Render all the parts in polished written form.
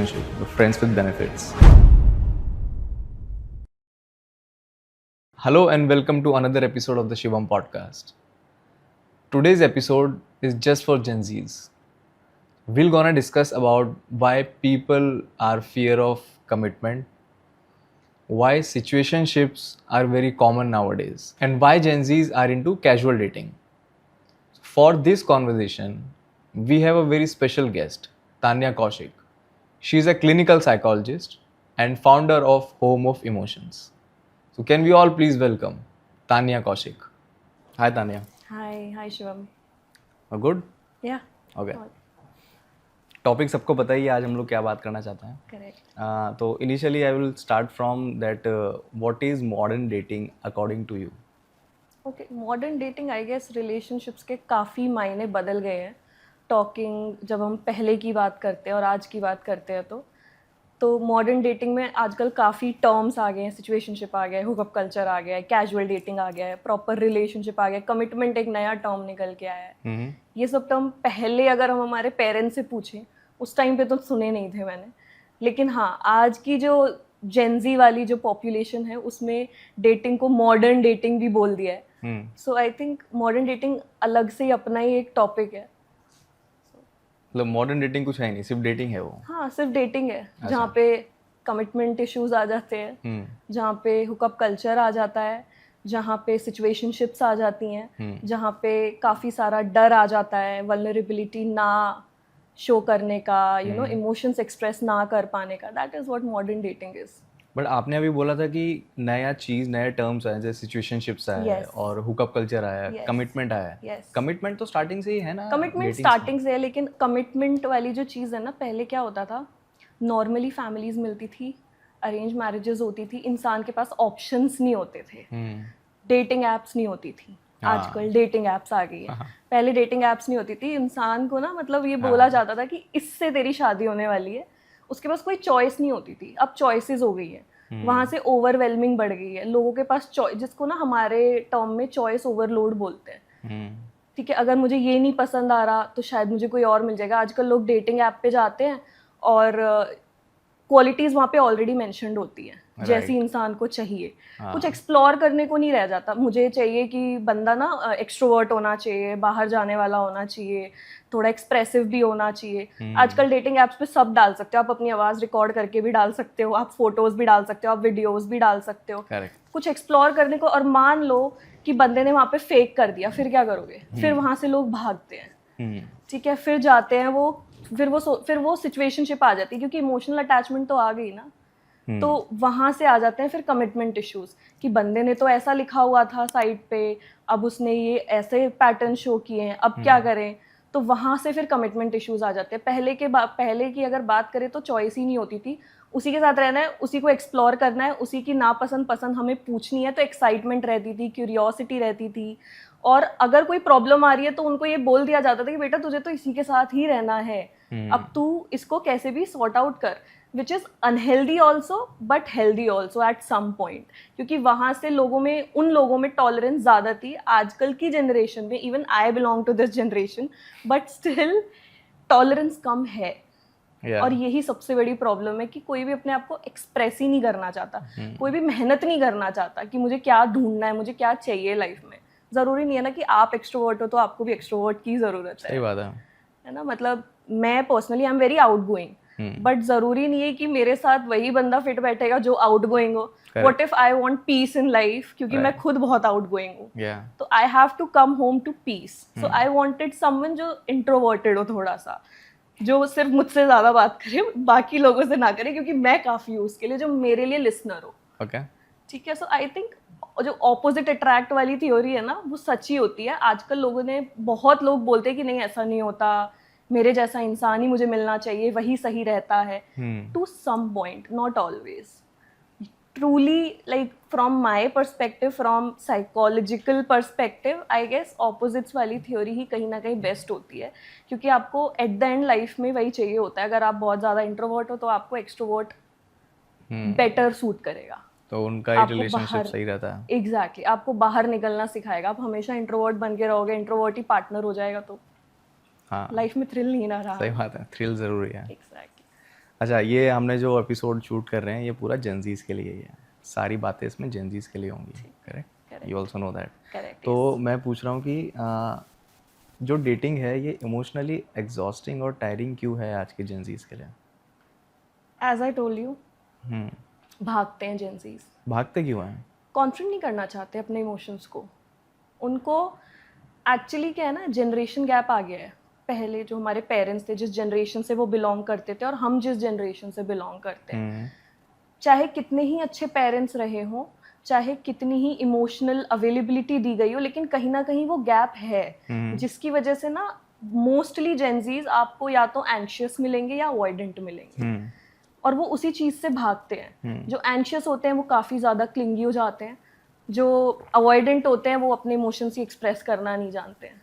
Friends with benefits. Hello and welcome to another episode of the Shivam podcast. Today's episode is just for Gen Zs. We're gonna discuss about why people are fear of commitment, why situationships are very common nowadays, and why Gen Zs are into casual dating. For this conversation, we have a very special guest, Tanya Kaushik. She is a clinical psychologist and founder of Home of Emotions. So can we all please welcome Tanya Kaushik. Hi Tanya. Hi Shivam. Good? Yeah. Okay. Topic सबको पता ही है आज हम लोग क्या बात करना चाहते हैं. Correct. तो initially I will start from that what is modern dating according to you. Okay, modern dating I guess relationships के काफ़ी मायने बदल गए हैं. टॉकिंग जब हम पहले की बात करते हैं और आज की बात करते हैं तो मॉडर्न डेटिंग में आजकल काफ़ी टर्म्स आ गए हैं. सिचुएशनशिप आ गया है, हुकअप कल्चर आ गया है, कैजुअल डेटिंग आ गया है, प्रॉपर रिलेशनशिप आ गया है, कमिटमेंट एक नया टर्म निकल के आया है. ये सब टर्म पहले अगर हम हमारे पेरेंट्स से पूछें उस टाइम पे तो सुने नहीं थे मैंने. लेकिन हाँ, आज की जो जेनजी वाली जो पॉपुलेशन है उसमें डेटिंग को मॉडर्न डेटिंग भी बोल दिया है. सो आई थिंक मॉडर्न डेटिंग अलग से ही अपना ही एक टॉपिक है. मतलब मॉडर्न डेटिंग कुछ है नहीं, सिर्फ डेटिंग है वो. हाँ, सिर्फ डेटिंग है. जहाँ पे कमिटमेंट इश्यूज आ जाते हैं, जहाँ पे हुकअप कल्चर आ जाता है, जहाँ पे सिचुएशनशिप्स आ जाती हैं, जहाँ पे काफ़ी सारा डर आ जाता है, वल्नरेबिलिटी ना शो करने का, इमोशंस एक्सप्रेस ना कर पाने का. That is what modern dating is. But आपने अभी बोला था कि नया चीज, नए टर्म्स आए, जैसे सिचुएशनशिप्स आया है और हुकअप कल्चर आया है, कमिटमेंट आया है. कमिटमेंट तो स्टार्टिंग से ही है ना. कमिटमेंट स्टार्टिंग से है, लेकिन कमिटमेंट वाली जो चीज़ है ना, पहले क्या होता था, नॉर्मली फैमिलीज मिलती थी, अरेंज मैरिजेस होती थी, इंसान के पास ऑप्शंस नहीं होते थे, डेटिंग एप्स नहीं होती थी. आजकल डेटिंग एप्स आ गई है. पहले डेटिंग एप्स नहीं होती थी. इंसान को ना मतलब ये बोला जाता था कि इससे तेरी शादी होने वाली है. उसके पास कोई चॉइस नहीं होती थी. अब चॉइसेस हो गई है. वहाँ से ओवरवेलमिंग बढ़ गई है. लोगों के पास चॉइस, जिसको ना हमारे टर्म में चॉइस ओवरलोड बोलते हैं. ठीक है, अगर मुझे ये नहीं पसंद आ रहा तो शायद मुझे कोई और मिल जाएगा. आजकल लोग डेटिंग ऐप पे जाते हैं और क्वालिटीज़ वहाँ पे ऑलरेडी मेंशन्ड होती हैं, जैसी इंसान को चाहिए. कुछ एक्सप्लोर करने को नहीं रह जाता. मुझे चाहिए कि बंदा ना एक्सट्रोवर्ट होना चाहिए, बाहर जाने वाला होना चाहिए, थोड़ा एक्सप्रेसिव भी होना चाहिए. आजकल डेटिंग ऐप्स पे सब डाल सकते हो. आप अपनी आवाज़ रिकॉर्ड करके भी डाल सकते हो, आप फोटोज़ भी डाल सकते हो, आप वीडियोज़ भी डाल सकते हो. कुछ एक्सप्लोर करने को. और मान लो कि बंदे ने वहाँ पे फेक कर दिया, फिर क्या करोगे? फिर वहाँ से लोग भागते हैं. ठीक है, फिर जाते हैं वो, फिर वो सिचुएशनशिप आ जाती है, क्योंकि इमोशनल अटैचमेंट तो आ गई ना. तो वहाँ से आ जाते हैं फिर कमिटमेंट इश्यूज, कि बंदे ने तो ऐसा लिखा हुआ था साइट पे, अब उसने ये ऐसे पैटर्न शो किए हैं, अब क्या करें. तो वहाँ से फिर कमिटमेंट इश्यूज आ जाते हैं. पहले की अगर बात करें तो चॉइस ही नहीं होती थी. उसी के साथ रहना है, उसी को एक्सप्लोर करना है, उसी की नापसंद पसंद हमें पूछनी है, तो एक्साइटमेंट रहती थी, क्यूरियोसिटी रहती थी. और अगर कोई प्रॉब्लम आ रही है तो उनको ये बोल दिया जाता था कि बेटा तुझे तो इसी के साथ ही रहना है, अब तू इसको कैसे भी सॉर्ट आउट कर. Which is unhealthy also but healthy also at some point, क्योंकि वहाँ से उन लोगों में टॉलरेंस ज़्यादा थी. आजकल की जनरेशन में, even I belong to this generation, but still tolerance कम है. और यही सबसे बड़ी प्रॉब्लम है कि कोई भी अपने आप को एक्सप्रेस ही नहीं करना चाहता. कोई भी मेहनत नहीं करना चाहता कि मुझे क्या ढूंढना है, मुझे क्या चाहिए लाइफ में. ज़रूरी नहीं है ना कि आप एक्सट्रोवर्ट हो तो आपको भी एक्सट्रोवर्ट की ज़रूरत है. सही बात है ना. मतलब मैं personally I am very outgoing, but ज़रूरी नहीं है कि मेरे साथ वही बंदा फिट बैठेगा जो आउटगोइंग हो. What if I want peace in life, क्योंकि मैं खुद बहुत आउटगोइंग हूँ, तो I have to come home to peace. So I wanted someone जो इंट्रोवर्टेड हो थोड़ा सा, जो सिर्फ मुझसे ज़्यादा बात करे, बाकी लोगों से ना करे, क्योंकि मैं काफ़ी हूँ उसके लिए, जो मेरे लिए लिसनर हो. ठीक है. सो आई थिंक जो ऑपोजिट अट्रैक्ट वाली थ्योरी है ना, वो सच्ची होती है. आजकल बहुत लोग बोलते हैं कि नहीं ऐसा नहीं होता, मेरे जैसा इंसान ही मुझे मिलना चाहिए, वही सही रहता है. To some point, not always. Truly, like from my perspective, from psychological perspective, I guess opposites वाली थ्योरी ही कहीं ना कहीं बेस्ट होती है, क्योंकि आपको एट द एंड लाइफ में वही चाहिए होता है. अगर आप बहुत ज़्यादा इंट्रोवर्ट हो तो आपको एक्सट्रोवर्ट बेटर सूट करेगा, तो उनका ही रिलेशनशिप सही रहता है. एग्जैक्टली. आपको बाहर निकलना सिखाएगा. आप हमेशा इंट्रोवर्ट बन के रहोगे, इंट्रोवर्ट ही पार्टनर हो जाएगा, तो लाइफ में थ्रिल नहीं ना रहा. सही बात है, थ्रिल जरूरी है. एग्जैक्टली. अच्छा, ये हमने जो एपिसोड शूट कर रहे हैं ये पूरा जेनजीज के लिए ही है, सारी बातें इसमें जेनजीज के लिए होंगी, correct? You also know that. Correct. तो मैं पूछ रहा हूँ कि जो डेटिंग है ये इमोशनली एग्जॉस्टिंग और टायरिंग क्यों है आज के जेनजीज के लिए? एज आई टोल्ड यू, हम्म। भागते हैं जेंजीज, भागते क्यों हैं? कॉन्फ्रंट नहीं करना चाहते अपने इमोशंस को। उनको एक्चुअली क्या है ना, जनरेशन गैप आ गया है। पहले जो हमारे पेरेंट्स थे, जिस जनरेशन से वो बिलोंग करते थे और हम जिस जनरेशन से बिलोंग करते हैं, चाहे कितने ही अच्छे पेरेंट्स रहे हों, चाहे कितनी ही इमोशनल अवेलेबिलिटी दी गई हो, लेकिन कहीं ना कहीं वो गैप है, जिसकी वजह से ना मोस्टली जेंजीज आपको या तो एंशियस मिलेंगे या अवॉइडेंट मिलेंगे, और वो उसी चीज़ से भागते हैं। जो एंशियस होते हैं वो काफ़ी ज़्यादा क्लिंगी हो जाते हैं, जो अवॉइडेंट होते हैं वो अपने इमोशंस ही एक्सप्रेस करना नहीं जानते हैं।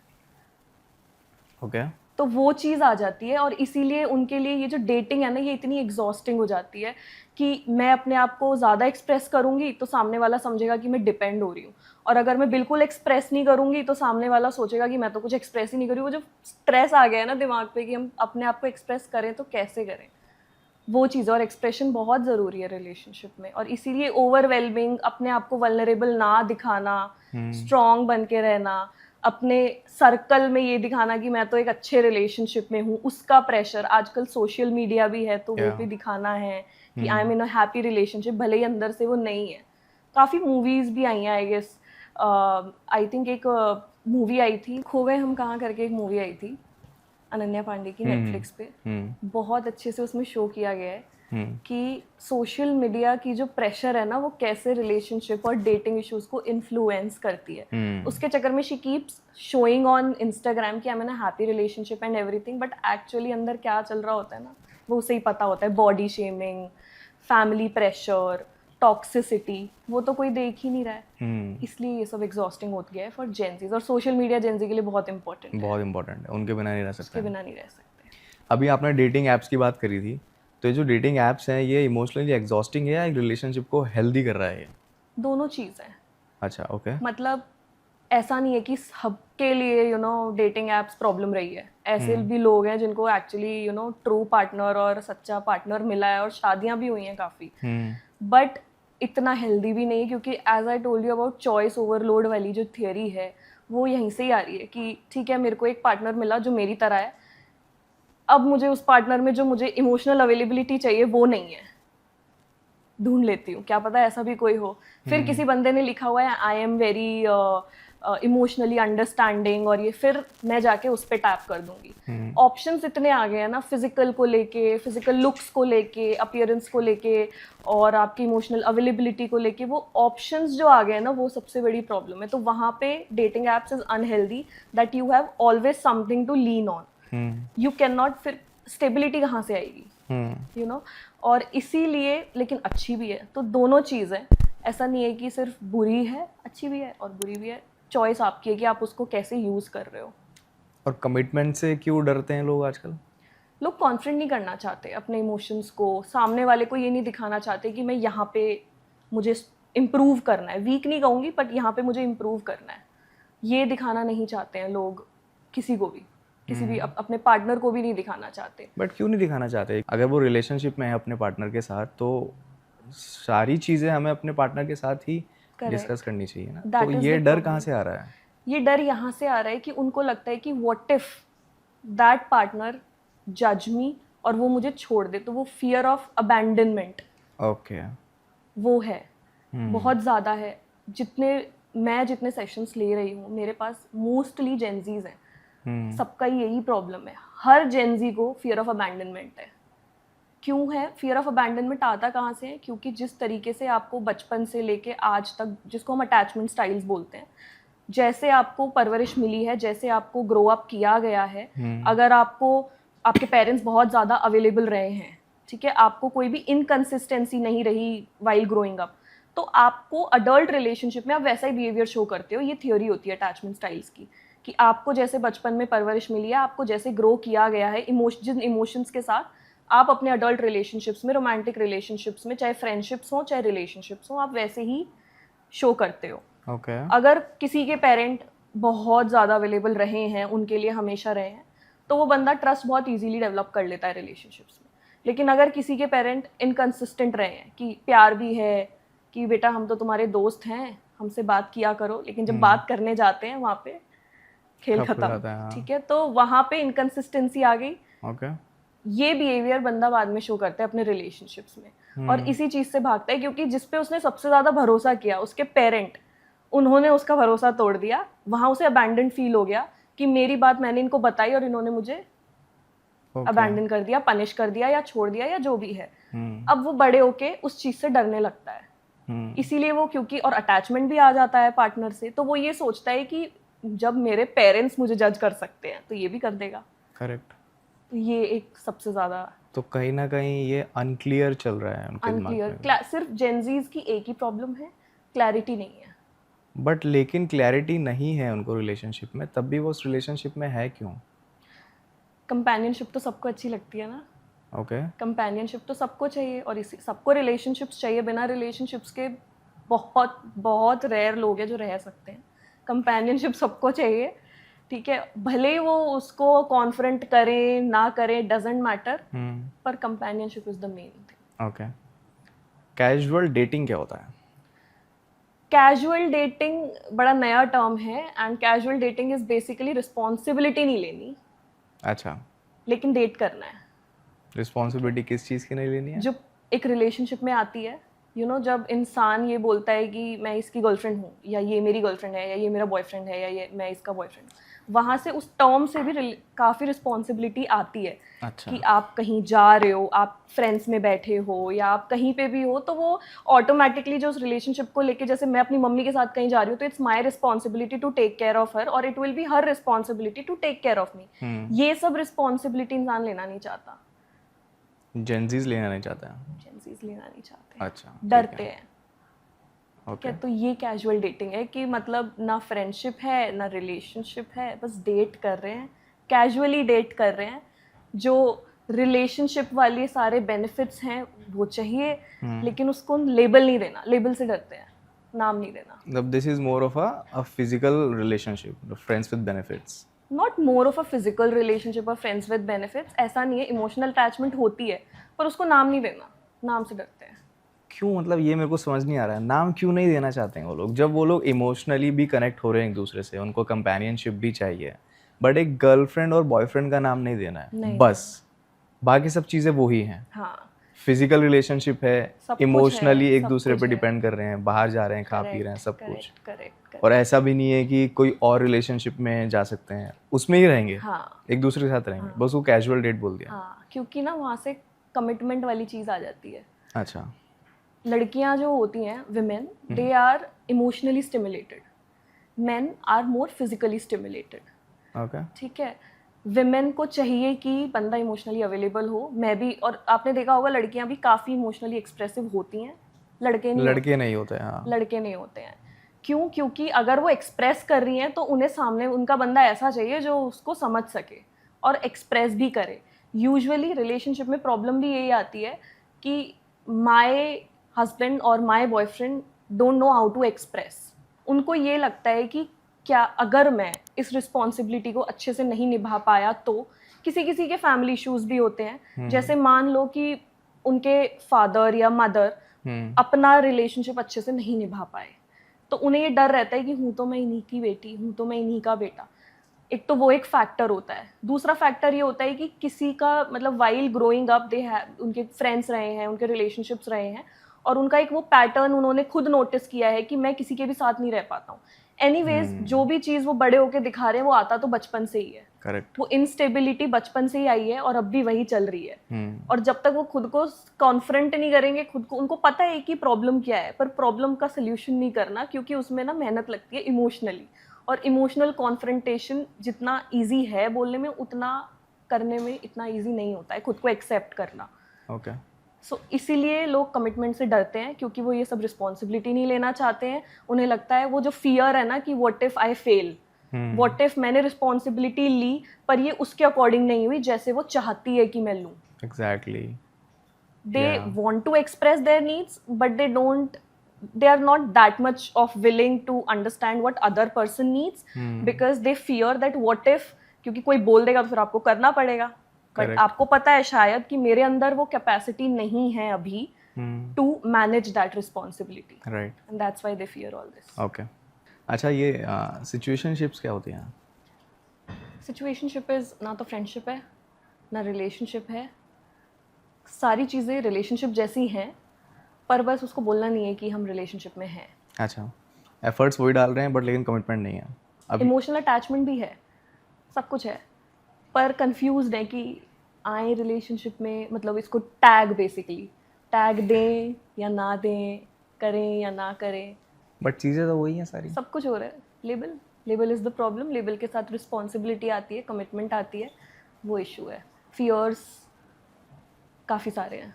ओके। तो वो चीज़ आ जाती है, और इसीलिए उनके लिए ये जो डेटिंग है ना, ये इतनी एग्जॉस्टिंग हो जाती है कि मैं अपने आप को ज़्यादा एक्सप्रेस करूँगी तो सामने वाला समझेगा कि मैं डिपेंड हो रही हूँ, और अगर मैं बिल्कुल एक्सप्रेस नहीं करूँगी तो सामने वाला सोचेगा कि मैं तो कुछ एक्सप्रेस ही नहीं करी। वो जो स्ट्रेस आ गया है ना दिमाग पे कि हम अपने आप को एक्सप्रेस करें तो कैसे करें, वो चीज़। और एक्सप्रेशन बहुत ज़रूरी है रिलेशनशिप में, और इसीलिए ओवरवेलमिंग, अपने आप को वल्नरेबल ना दिखाना, स्ट्रॉन्ग बन के रहना, अपने सर्कल में ये दिखाना कि मैं तो एक अच्छे रिलेशनशिप में हूँ, उसका प्रेशर। आजकल सोशल मीडिया भी है तो वो भी दिखाना है कि I am in a happy relationship, भले ही अंदर से वो नहीं है। काफ़ी मूवीज़ भी आई हैं, आई गेस आई थिंक एक मूवी आई थी, खो गए हम कहाँ करके, एक मूवी आई थी अनन्या पांडे की नेटफ्लिक्स पे। बहुत अच्छे से उसमें शो किया गया है कि सोशल मीडिया की जो प्रेशर है ना, वो कैसे रिलेशनशिप और डेटिंग इश्यूज को इन्फ्लुएंस करती है। उसके चक्कर में she keeps showing on Instagram कि I am in a happy relationship and everything, but actually अंदर क्या चल रहा होता है ना, वो उसे ही पता होता है। Body shaming, family pressure, toxicity, वो तो कोई देख ही नहीं रहा है। इसलिए ये सब एग्जॉस्टिंग हो गया है फॉर जेंजीज, और सोशल मीडिया जेंजी के लिए बहुत इंपॉर्टेंट है। बहुत इंपॉर्टेंट है, उनके बिना नहीं रह सकते। उसके बिना नहीं रह सकते। अभी आपने डेटिंग ऐप्स की बात करी थी, तो ये जो डेटिंग ऐप्स हैं ये इमोशनली एग्जॉस्टिंग है या एक रिलेशनशिप को हेल्दी कर रहा है ये? दोनों चीज़ है। अच्छा, ओके। मतलब ऐसा नहीं है कि सबके लिए डेटिंग ऐप्स प्रॉब्लम रही है। ऐसे भी लोग हैं जिनको एक्चुअली ट्रू पार्टनर और सच्चा पार्टनर मिला है, और शादियां भी हुई हैं काफ़ी। बट इतना हेल्दी भी नहीं, क्योंकि as I told you about choice overload वाली जो थियरी है, वो यहीं से ही आ रही है कि ठीक है, मेरे को एक पार्टनर मिला जो मेरी तरह है, अब मुझे उस पार्टनर में जो मुझे इमोशनल अवेलेबिलिटी चाहिए वो नहीं है, ढूंढ लेती हूँ, क्या पता ऐसा भी कोई हो। फिर किसी बंदे ने लिखा हुआ है I am very emotionally understanding, और ये फिर मैं जाके उस पर टैप कर दूंगी। ऑप्शंस इतने आ गए हैं ना, फिजिकल को लेके, फिजिकल लुक्स को लेके, अपीयरेंस को लेके, और आपकी इमोशनल अवेलेबिलिटी को लेके, वो ऑप्शंस जो आ गए हैं ना, वो सबसे बड़ी प्रॉब्लम है। तो वहाँ पे dating apps is unhealthy that you have always something to lean on. You can not, फिर स्टेबिलिटी कहाँ से आएगी, और इसीलिए, लेकिन अच्छी भी है, तो दोनों चीज़ है। ऐसा नहीं है कि सिर्फ बुरी है, अच्छी भी है और बुरी भी है। चॉइस आपकी है कि आप उसको कैसे यूज़ कर रहे हो। और कमिटमेंट से क्यों डरते हैं लोग आजकल? लोग कॉन्फ्रंट नहीं करना चाहते अपने इमोशंस को, सामने वाले को ये नहीं दिखाना चाहते कि मैं यहाँ पे मुझे इम्प्रूव करना है। वीक नहीं कहूँगी, बट यहाँ पे मुझे इम्प्रूव करना है, ये दिखाना नहीं चाहते हैं लोग किसी को भी, किसी भी अपने पार्टनर को भी नहीं दिखाना चाहते। बट क्यों नहीं दिखाना चाहते? अगर वो रिलेशनशिप में है अपने पार्टनर के साथ, तो सारी चीज़ें हमें अपने पार्टनर के साथ ही डिस्कस करनी चाहिए ना। तो ये डर कहाँ से आ रहा है? ये डर यहाँ से आ रहा है कि उनको लगता है कि व्हाट इफ दैट पार्टनर जज मी और वो मुझे छोड़ दे, तो वो फियर ऑफ अबैंडनमेंट, ओके, वो है बहुत ज़्यादा है। जितने सेशंस ले रही हूँ, मेरे पास मोस्टली जेंजीज हैं, सबका यही प्रॉब्लम है। हर जेंजी को फियर ऑफ अबैंडनमेंट है। क्यों है फियर ऑफ अबैंडनमेंट? आता कहाँ से है? क्योंकि जिस तरीके से आपको बचपन से लेके आज तक, जिसको हम अटैचमेंट स्टाइल्स बोलते हैं, जैसे आपको परवरिश मिली है, जैसे आपको ग्रो अप किया गया है, अगर आपके पेरेंट्स बहुत ज़्यादा अवेलेबल रहे हैं, ठीक है, आपको कोई भी इनकंसिस्टेंसी नहीं रही वाइल ग्रोइंग अप, तो आपको अडल्ट रिलेशनशिप में आप वैसा ही बिहेवियर शो करते हो। ये थियोरी होती है अटैचमेंट स्टाइल्स की, कि आपको जैसे बचपन में परवरिश मिली है, आपको जैसे ग्रो किया गया है जिन इमोशंस के साथ, आप अपने अडल्ट रिलेशनशिप्स में, रोमांटिक रिलेशनशिप्स में, चाहे फ्रेंडशिप्स हो चाहे रिलेशनशिप्स हो, आप वैसे ही शो करते हो। अगर किसी के पेरेंट बहुत ज़्यादा अवेलेबल रहे हैं, उनके लिए हमेशा रहे हैं, तो वो बंदा ट्रस्ट बहुत इजीली डेवलप कर लेता है रिलेशनशिप्स में। लेकिन अगर किसी के पेरेंट इनकंसिस्टेंट रहे हैं कि प्यार भी है कि बेटा हम तो तुम्हारे दोस्त हैं, हमसे बात किया करो, लेकिन जब बात करने जाते हैं वहाँ पे खेल ठप हो खत्म, जाता है, हाँ। ठीक है, तो वहाँ पे इनकंसिस्टेंसी आ गई। ओके। ये बिहेवियर बंदा बाद में शो करता है अपने रिलेशनशिप्स में, और इसी चीज से भागता है क्योंकि जिसपे उसने सबसे ज्यादा भरोसा किया, उसके पेरेंट, उन्होंने उसका भरोसा तोड़ दिया। वहां उसे अबैंडन फील हो गया कि मेरी बात मैंने इनको बताई और इन्होंने मुझे अबैंडन कर दिया, पनिश कर दिया या छोड़ दिया या जो भी है। अब वो बड़े होके उस चीज से डरने लगता है। इसीलिए वो, क्योंकि और अटैचमेंट भी आ जाता है पार्टनर से, तो वो ये सोचता है कि जब मेरे पेरेंट्स मुझे जज कर सकते हैं तो ये भी कर देगा। करेक्ट। तो ये एक सबसे ज्यादा तो कहीं ना कहीं ये अनक्लियर चल रहा है उनके दिमाग में। अनक्लियर, सिर्फ जेनजीज की एक ही प्रॉब्लम है, क्लैरिटी नहीं है। बट लेकिन क्लैरिटी नहीं है उनको रिलेशनशिप में, तब भी वो उस रिलेशनशिप में है क्यों? कंपेनियनशिप तो सबको अच्छी लगती है ना। ओके। कंपेनियनशिप तो सबको चाहिए, और इसी सबको रिलेशनशिप्स चाहिए। बिना रिलेशनशिप्स के बहुत बहुत रेयर लोग हैं जो रह सकते हैं। कंपेनियनशिप सबको चाहिए, ठीक है, भले ही वो उसको कॉन्फ्रंट करें ना करें, डजेंट मैटर, पर companionship is the main thing. Okay. Casual dating क्या होता है? कैजुअल डेटिंग बड़ा नया टर्म है, and casual dating is basically responsibility नहीं लेनी, अच्छा, लेकिन डेट करना है। रिस्पॉन्सिबिलिटी किस चीज़ की नहीं लेनी है? जो एक रिलेशनशिप में आती है, जब इंसान ये बोलता है कि मैं इसकी गर्लफ्रेंड हूँ, या ये मेरी गर्लफ्रेंड है, या ये मेरा बॉयफ्रेंड है, या ये मैं इसका बॉयफ्रेंड, वहाँ से उस टर्म से भी काफ़ी रिस्पॉन्सिबिलिटी आती है। अच्छा। कि आप कहीं जा रहे हो, आप फ्रेंड्स में बैठे हो, या आप कहीं पे भी हो, तो वो ऑटोमेटिकली जो उस रिलेशनशिप को लेके, जैसे मैं अपनी मम्मी के साथ कहीं जा रही हूँ तो it's my responsibility to take care of her, और it will be her responsibility to take care of me. ये सब रिस्पॉन्सिबिलिटी इंसान लेना नहीं चाहता, जेंजीज लेना नहीं चाहता है। जेंजीज लेना नहीं चाहते, अच्छा, डरते हैं। ओके। तो ये कैजुअल डेटिंग है कि मतलब ना फ्रेंडशिप है ना रिलेशनशिप है, बस डेट कर रहे हैं, कैजुअली डेट कर रहे हैं। जो रिलेशनशिप वाले सारे बेनिफिट्स हैं वो चाहिए, लेकिन उसको लेबल नहीं देना, लेबल से डरते हैं, नाम नहीं देना। मतलब this is more of a physical relationship, friends with benefits. Not more of a physical relationship और फ्रेंड्स विद बेनिफिट्स, ऐसा नहीं है, इमोशनल अटैचमेंट होती है, पर उसको नाम नहीं देना, नाम से डरते हैं। क्यों? मतलब ये मेरे को समझ नहीं आ रहा है, नाम क्यों नहीं देना चाहते हैं वो लोग? जब वो लोग इमोशनली भी कनेक्ट हो रहे हैं एक दूसरे से, उनको कंपेनियनशिप भी चाहिए, बट एक गर्लफ्रेंड और बॉयफ्रेंड का नाम नहीं देना है, नहीं। बस बाकी सब चीज़ें वो ही हैं। हाँ, फिजिकल रिलेशनशिप है, सब कुछ इमोशनली है, एक सब दूसरे कुछ पे है। डिपेंड कर रहे हैं, बाहर जा रहे हैं, खा पी रहे हैं, सब कुछ। करेक्ट। और ऐसा भी नहीं है कि कोई और रिलेशनशिप में जा सकते हैं, उसमें ही रहेंगे, हाँ एक दूसरे के साथ रहेंगे, बस वो कैजुअल डेट बोल दिया। हाँ, क्योंकि ना वहाँ से कमिटमेंट वाली चीज़ आ जाती है। अच्छा। लड़कियां जो होती हैं, women, they are emotionally stimulated, men are more physically stimulated. Okay. ठीक है, विमेन को चाहिए कि बंदा इमोशनली अवेलेबल हो। मैं भी, और आपने देखा होगा लड़कियां भी काफ़ी इमोशनली एक्सप्रेसिव होती हैं, लड़के नहीं होते हैं, हाँ। लड़के नहीं होते हैं। क्यों? क्योंकि अगर वो एक्सप्रेस कर रही हैं तो उन्हें सामने उनका बंदा ऐसा चाहिए जो उसको समझ सके और एक्सप्रेस भी करे। यूजुअली रिलेशनशिप में प्रॉब्लम भी यही आती है कि माय हस्बैंड और my boyfriend don't know how to express. उनको ये लगता है कि क्या अगर मैं इस रिस्पॉन्सिबिलिटी को अच्छे से नहीं निभा पाया तो, किसी किसी के फैमिली इश्यूज भी होते हैं। जैसे मान लो कि उनके फादर या मदर अपना रिलेशनशिप अच्छे से नहीं निभा पाए, तो उन्हें ये डर रहता है कि हूँ तो मैं इन्हीं की बेटी, हूँ तो मैं इन्हीं का बेटा। एक तो वो एक फैक्टर होता है। दूसरा फैक्टर ये होता है कि किसी का मतलब while growing up they have, उनके फ्रेंड्स रहे हैं, उनके रिलेशनशिप्स रहे हैं, और उनका एक वो पैटर्न उन्होंने खुद नोटिस किया है कि मैं किसी के भी साथ नहीं रह पाता हूँ। एनीवेज, जो भी चीज़ वो बड़े होके दिखा रहे हैं वो आता तो बचपन से ही है। करेक्ट। वो इंस्टेबिलिटी बचपन से ही आई है और अब भी वही चल रही है। और जब तक वो खुद को कॉन्फ्रंट नहीं करेंगे, खुद को, उनको पता है कि प्रॉब्लम क्या है, पर प्रॉब्लम का सोल्यूशन नहीं करना, क्योंकि उसमें ना मेहनत लगती है इमोशनली, और इमोशनल कॉन्फ्रंटेशन जितना ईजी है बोलने में, उतना करने में इतना ईजी नहीं होता है, खुद को एक्सेप्ट करना। ओके। सो इसीलिए लोग कमिटमेंट से डरते हैं, क्योंकि वो ये सब रिस्पॉन्सिबिलिटी नहीं लेना चाहते हैं। उन्हें लगता है वो जो फियर है ना कि what if I fail, what if मैंने रिस्पॉन्सिबिलिटी ली पर ये उसके अकॉर्डिंग नहीं हुई जैसे वो चाहती है कि मैं लूँ। Exactly. They want to express their needs, but they are not that much of willing to understand what other person needs, because they fear that what if, क्योंकि कोई बोल देगा तो फिर आपको करना पड़ेगा। But Correct. आपको पता है शायद कि मेरे अंदर वो कैपेसिटी नहीं है अभी to manage that responsibility, right, and that's why they fear all this. Okay. अच्छा, ये सिचुएशनशिप्स क्या होती हैं? सिचुएशनशिप इज ना तो फ्रेंडशिप है ना रिलेशनशिप है. सारी चीज़ें रिलेशनशिप जैसी हैं, पर बस उसको बोलना नहीं है कि हम रिलेशनशिप में हैं. अच्छा, एफर्ट्स वही डाल रहे हैं बट लेकिन कमिटमेंट नहीं है अभी. इमोशनल अटैचमेंट भी है, सब कुछ है, पर कंफ्यूज्ड है कि आए रिलेशनशिप में, मतलब इसको टैग बेसिकली टैग दें या ना दें, करें या ना करें, बट चीज़ें तो वही हैं सारी. सब कुछ हो रहा है. Label label is the problem. Label के साथ रिस्पॉन्सिबिलिटी आती है, कमिटमेंट आती है, वो इशू है. फियर्स काफ़ी सारे हैं.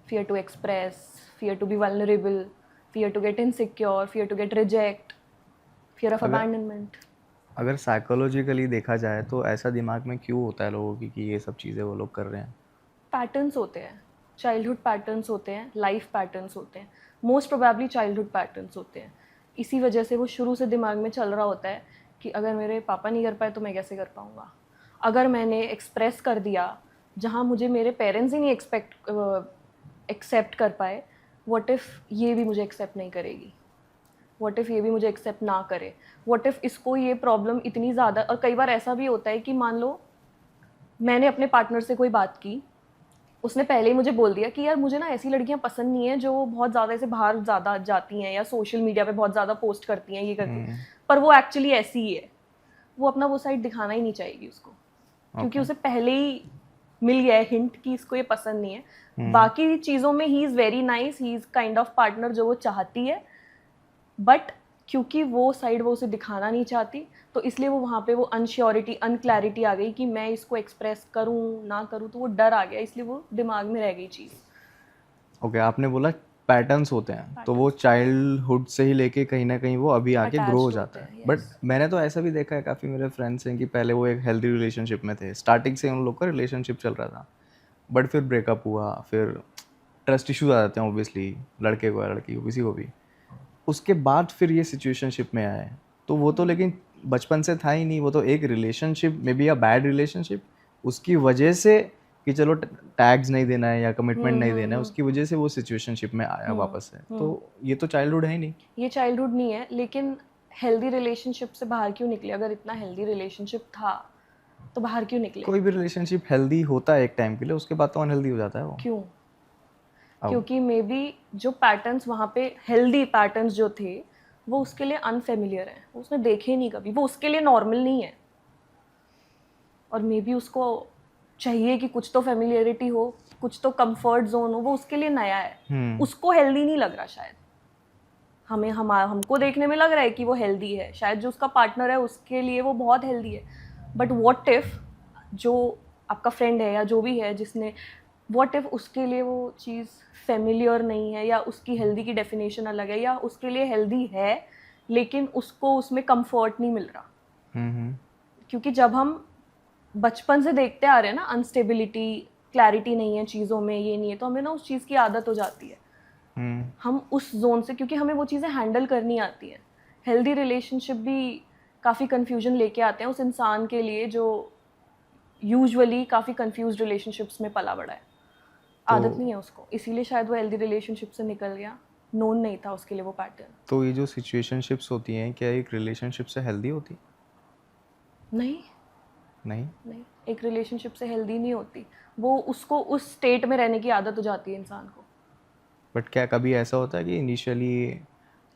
Fear to express, fear to be vulnerable, fear to get insecure, fear to get reject, fear of abandonment. अगर साइकोलॉजिकली देखा जाए तो ऐसा दिमाग में क्यों होता है लोगों की कि ये सब चीज़ें वो लोग कर रहे हैं? पैटर्न्स होते हैं, चाइल्डहुड पैटर्न्स होते हैं, लाइफ पैटर्न्स होते हैं, मोस्ट प्रोबेबली चाइल्डहुड पैटर्न्स होते हैं. इसी वजह से वो शुरू से दिमाग में चल रहा होता है कि अगर मेरे पापा नहीं कर पाए तो मैं कैसे कर पाऊँगा. अगर मैंने एक्सप्रेस कर दिया जहाँ मुझे मेरे पेरेंट्स ही नहीं एक्सेप्ट कर पाए, व्हाट इफ़ ये भी मुझे एक्सेप्ट नहीं करेगी, व्हाट इफ़ ये भी मुझे एक्सेप्ट ना करे, व्हाट इफ़ इसको ये प्रॉब्लम इतनी ज़्यादा. और कई बार ऐसा भी होता है कि मान लो मैंने अपने पार्टनर से कोई बात की, उसने पहले ही मुझे बोल दिया कि यार मुझे ना ऐसी लड़कियां पसंद नहीं है जो बहुत ज़्यादा ऐसे बाहर ज़्यादा जाती हैं या सोशल मीडिया पे बहुत ज़्यादा पोस्ट करती हैं, ये करती हैं, पर वो एक्चुअली ऐसी ही है. वो अपना वो साइड दिखाना ही नहीं चाहेगी उसको, क्योंकि उसे पहले ही मिल गया है हिंट कि इसको ये पसंद नहीं है. बाकी चीज़ों में he is very nice, he is kind of partner जो वो चाहती है, बट क्योंकि वो साइड वो उसे दिखाना नहीं चाहती, तो इसलिए वो वहाँ पे वो अनश्योरिटी, अनक्लैरिटी आ गई कि मैं इसको एक्सप्रेस करूँ ना करूँ, तो वो डर आ गया, इसलिए वो दिमाग में रह गई चीज़. ओके, आपने बोला पैटर्न्स होते हैं, तो वो चाइल्डहुड से ही लेके कहीं ना कहीं वो अभी आके ग्रो हो Attached जाता होते है. हैं, बट yes. मैंने तो ऐसा भी देखा है, काफ़ी मेरे फ्रेंड्स हैं कि पहले वो एक हेल्दी रिलेशनशिप में थे, स्टार्टिंग से उन लोग का रिलेशनशिप चल रहा था, बट फिर ब्रेकअप हुआ, फिर ट्रस्ट इश्यूज आ जाते हैं ऑब्वियसली, लड़के को या लड़की को, किसी को भी. उसके बाद फिर ये सिचुएशनशिप में आए, तो वो तो लेकिन बचपन से था ही नहीं, वो तो एक relationship may be a bad relationship, उसकी वजह से कि चलो टैग्स नहीं देना है या कमिटमेंट नहीं देना है, उसकी वजह से वो सिचुएशनशिप में आया वापस से. तो ये तो चाइल्डहुड है ही नहीं. ये चाइल्डहुड नहीं है, लेकिन हेल्दी रिलेशनशिप से बाहर क्यों निकले? अगर इतना हेल्दी रिलेशनशिप था तो बाहर क्यों निकले? कोई भी रिलेशनशिप हेल्दी होता है एक टाइम के लिए, उसके बाद तो अनहेल्दी हो जाता है वो. क्यों? क्योंकि मे बी जो पैटर्न्स वहाँ पे, हेल्दी पैटर्न्स जो थे, वो उसके लिए अनफेमिलियर हैं, उसने देखे ही नहीं कभी, वो उसके लिए नॉर्मल नहीं है, और मे बी उसको चाहिए कि कुछ तो फेमिलियरिटी हो, कुछ तो कंफर्ट जोन हो, वो उसके लिए नया है. उसको हेल्दी नहीं लग रहा शायद. हमको देखने में लग रहा है कि वो हेल्दी है, शायद जो उसका पार्टनर है उसके लिए वो बहुत हेल्दी है, बट व्हाट इफ जो आपका फ्रेंड है या जो भी है जिसने, व्हाट इफ उसके लिए वो चीज़ फेमिलियर नहीं है, या उसकी हेल्दी की डेफिनेशन अलग है, या उसके लिए हेल्दी है लेकिन उसको उसमें कंफर्ट नहीं मिल रहा. क्योंकि जब हम बचपन से देखते आ रहे हैं ना, अनस्टेबिलिटी, क्लैरिटी नहीं है चीज़ों में, ये नहीं है, तो हमें ना उस चीज़ की आदत हो जाती है. हम उस जोन से, क्योंकि हमें वो चीज़ें हैंडल करनी आती हैं. हेल्दी रिलेशनशिप भी काफ़ी कन्फ्यूजन लेके आते हैं उस इंसान के लिए जो यूजुअली काफ़ी कंफ्यूज रिलेशनशिप्स में पला बड़ा है. आदत नहीं है उसको, इसीलिए शायद वो हेल्दी रिलेशनशिप से निकल गया, नोन नहीं था उसके लिए वो पैटर्न. तो ये जो सिचुएशनशिप्स होती हैं, क्या एक रिलेशनशिप से हेल्दी होती? नहीं नहीं. नहीं, एक रिलेशनशिप से हेल्दी नहीं होती. वो उसको उस स्टेट में रहने की आदत हो जाती है इंसान को. बट क्या कभी ऐसा होता है कि initially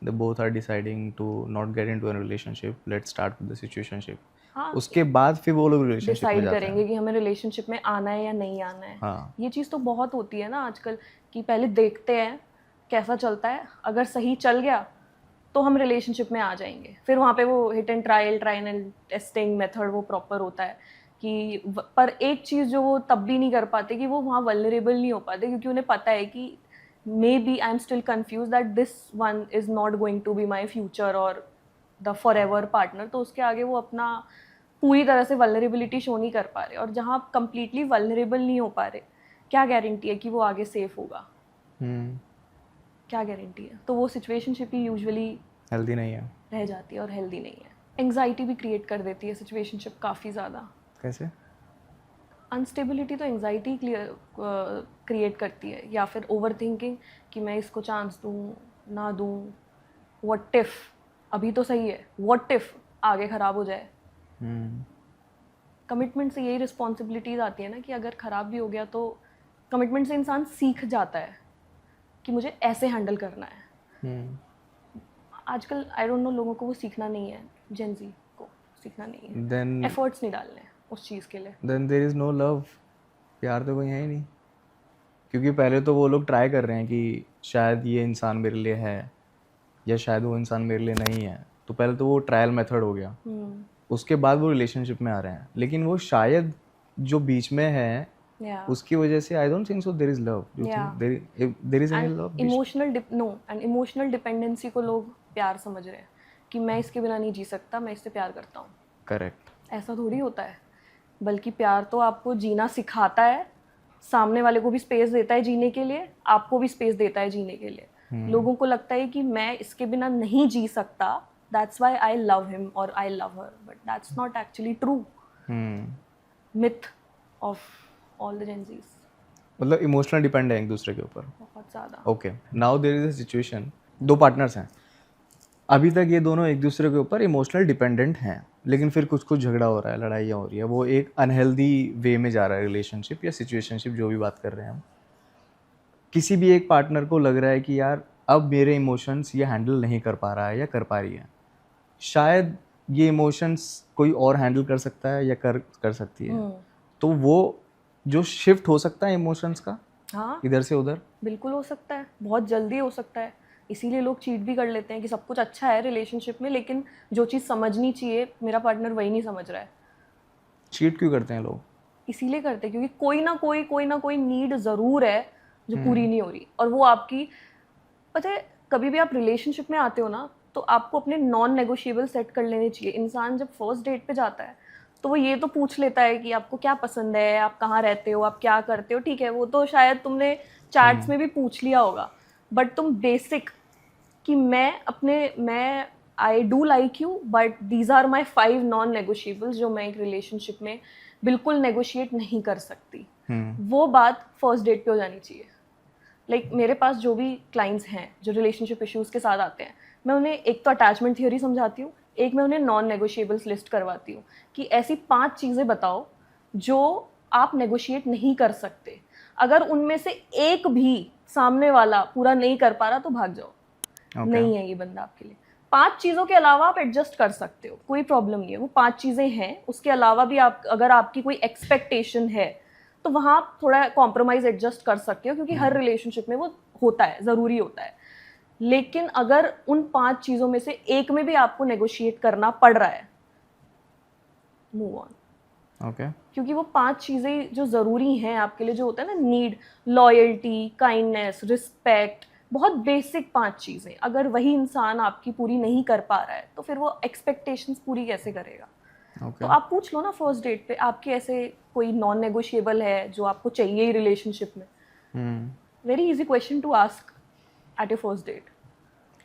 the both are deciding to not get into a relationship, let's start with the situationship, हाँ, उसके बाद फिर वो लोग रिलेशनशिप में डिसाइड जाते करेंगे हैं? कि हमें रिलेशनशिप में आना है या नहीं आना है. हाँ. ये चीज़ तो बहुत होती है ना आजकल, कि पहले देखते हैं कैसा चलता है, अगर सही चल गया तो हम रिलेशनशिप में आ जाएंगे. फिर वहाँ पे वो hit and trial and testing method वो प्रॉपर होता है कि पर एक चीज़ जो वो तब भी नहीं कर पाते कि वो वहाँ वल्नरेबल नहीं हो पाते, क्योंकि उन्हें पता है कि maybe I am still confuse that this one is not going to be my future और द फॉर एवर पार्टनर. तो उसके आगे वो अपना पूरी तरह से वल्नरेबिलिटी शो नहीं कर पा रहे, और जहाँ आप कंप्लीटली वल्नरेबल नहीं हो पा रहे, क्या गारंटी है कि वो आगे सेफ होगा? क्या गारंटी है? तो वो सिचुएशनशिप ही यूजुअली हेल्दी नहीं है. रह जाती है और हेल्दी नहीं है. एंग्जाइटी भी क्रिएट कर देती है सिचुएशनशिप काफ़ी ज़्यादा. कैसे? अनस्टेबिलिटी तो एंजाइटी क्रिएट करती है, या फिर ओवर थिंकिंग कि मैं इसको चांस दूँ ना दूँ, व्हाट इफ, अभी तो सही है, व्हाट इफ आगे ख़राब हो जाए। कमिटमेंट से यही रिस्पॉन्सिबिलिटीज़ आती है ना कि अगर ख़राब भी हो गया तो कमिटमेंट से इंसान सीख जाता है कि मुझे ऐसे हैंडल करना है। आजकल आई डोंट नो, लोगों को वो सीखना नहीं है, जेनजी को सीखना नहीं है, देन एफर्ट्स नहीं डालने उस चीज़ के लिए। Then there is no love, प्यार तो कोई है ही नहीं, क्योंकि पहले तो वो लोग ट्राई कर रहे हैं कि शायद ये इंसान मेरे लिए है या शायद वो इंसान मेरे लिए नहीं है, तो पहले तो वो ट्रायल मेथड हो गया, उसके बाद वो रिलेशनशिप में आ रहे हैं, लेकिन वो शायद जो बीच में है उसकी वजह से I don't think so there is love, you think there is any love? Emotional dependency को लोग प्यार समझ रहे हैं कि मैं इसके बिना नहीं जी सकता, मैं इससे प्यार करता हूँ। करेक्ट। ऐसा थोड़ी होता है, बल्कि प्यार तो आपको जीना सिखाता है, सामने वाले को भी स्पेस देता है जीने के लिए, आपको भी स्पेस देता है जीने के लिए। लोगों को लगता है कि मैं इसके बिना नहीं जी सकता, that's why I love him और I love her, but that's not actually true. Myth of all the Gen Zs. मतलब इमोशनल डिपेंड है एक दूसरे के ऊपर बहुत ज़्यादा। Okay, now there is a situation, दो पार्टनर्स हैं, अभी तक ये दोनों एक दूसरे के ऊपर इमोशनल डिपेंडेंट हैं, लेकिन फिर कुछ कुछ झगड़ा हो रहा है, लड़ाइयाँ हो रही है, वो एक अनहेल्दी वे में जा रहा है रिलेशनशिप या सिचुएशनशिप, जो भी बात कर रहे हैं हम। किसी भी एक पार्टनर को लग रहा है कि यार अब मेरे इमोशंस ये हैंडल नहीं कर पा रहा है या कर पा रही है, शायद ये इमोशंस कोई और हैंडल कर सकता है या कर सकती है, तो वो जो शिफ्ट हो सकता है इमोशंस का, हाँ, इधर से उधर, बिल्कुल हो सकता है, बहुत जल्दी हो सकता है। इसीलिए लोग चीट भी कर लेते हैं कि सब कुछ अच्छा है रिलेशनशिप में, लेकिन जो चीज़ समझनी चाहिए मेरा पार्टनर वही नहीं समझ रहा है। चीट क्यों करते हैं लोग? इसीलिए करते हैं क्योंकि कोई ना कोई नीड ज़रूर है जो पूरी नहीं हो रही, और वो आपकी, पता है, कभी भी आप रिलेशनशिप में आते हो ना, तो आपको अपने नॉन नेगोशिएबल सेट कर लेने चाहिए। इंसान जब फर्स्ट डेट पे जाता है तो वो ये तो पूछ लेता है कि आपको क्या पसंद है, आप कहाँ रहते हो, आप क्या करते हो, ठीक है, वो तो शायद तुमने चैट्स में भी पूछ लिया होगा, बट तुम बेसिक कि मैं I do like you, but these are my 5 non negotiables जो मैं एक रिलेशनशिप में बिल्कुल नेगोशिएट नहीं कर सकती, वो बात फर्स्ट डेट पे हो जानी चाहिए। लाइक मेरे पास जो भी क्लाइंट्स हैं जो रिलेशनशिप इश्यूज़ के साथ आते हैं, मैं उन्हें एक तो अटैचमेंट थियोरी समझाती हूँ, एक मैं उन्हें नॉन नेगोशिएबल्स लिस्ट करवाती हूँ कि ऐसी 5 चीज़ें बताओ जो आप नेगोशिएट नहीं कर सकते। अगर उनमें से एक भी सामने वाला पूरा नहीं कर पा रहा तो भाग जाओ, नहीं है ये बंदा आपके लिए। 5 चीज़ों के अलावा आप एडजस्ट कर सकते हो, कोई प्रॉब्लम नहीं है, वो 5 चीज़ें हैं, उसके अलावा भी आप, अगर आपकी कोई एक्सपेक्टेशन है तो वहाँ आप थोड़ा कॉम्प्रोमाइज़ एडजस्ट कर सकते हो, क्योंकि हर रिलेशनशिप में वो होता है, ज़रूरी होता है। लेकिन अगर उन 5 चीज़ों में से एक में भी आपको नेगोशिएट करना पड़ रहा है, मूव ऑन। ओके। क्योंकि वो 5 चीज़ें जो ज़रूरी हैं आपके लिए, जो होता है ना, नीड, लॉयल्टी, काइंडनेस, रिस्पेक्ट, बहुत बेसिक 5 चीज़ें, अगर वही इंसान आपकी पूरी नहीं कर पा रहा है तो फिर वो एक्सपेक्टेशंस पूरी कैसे करेगा? तो आप पूछ लो ना फर्स्ट डेट पे, आपके ऐसे कोई नॉन नेगोशिएबल है जो आपको चाहिए ही रिलेशनशिप में? Very easy question to ask at your first date.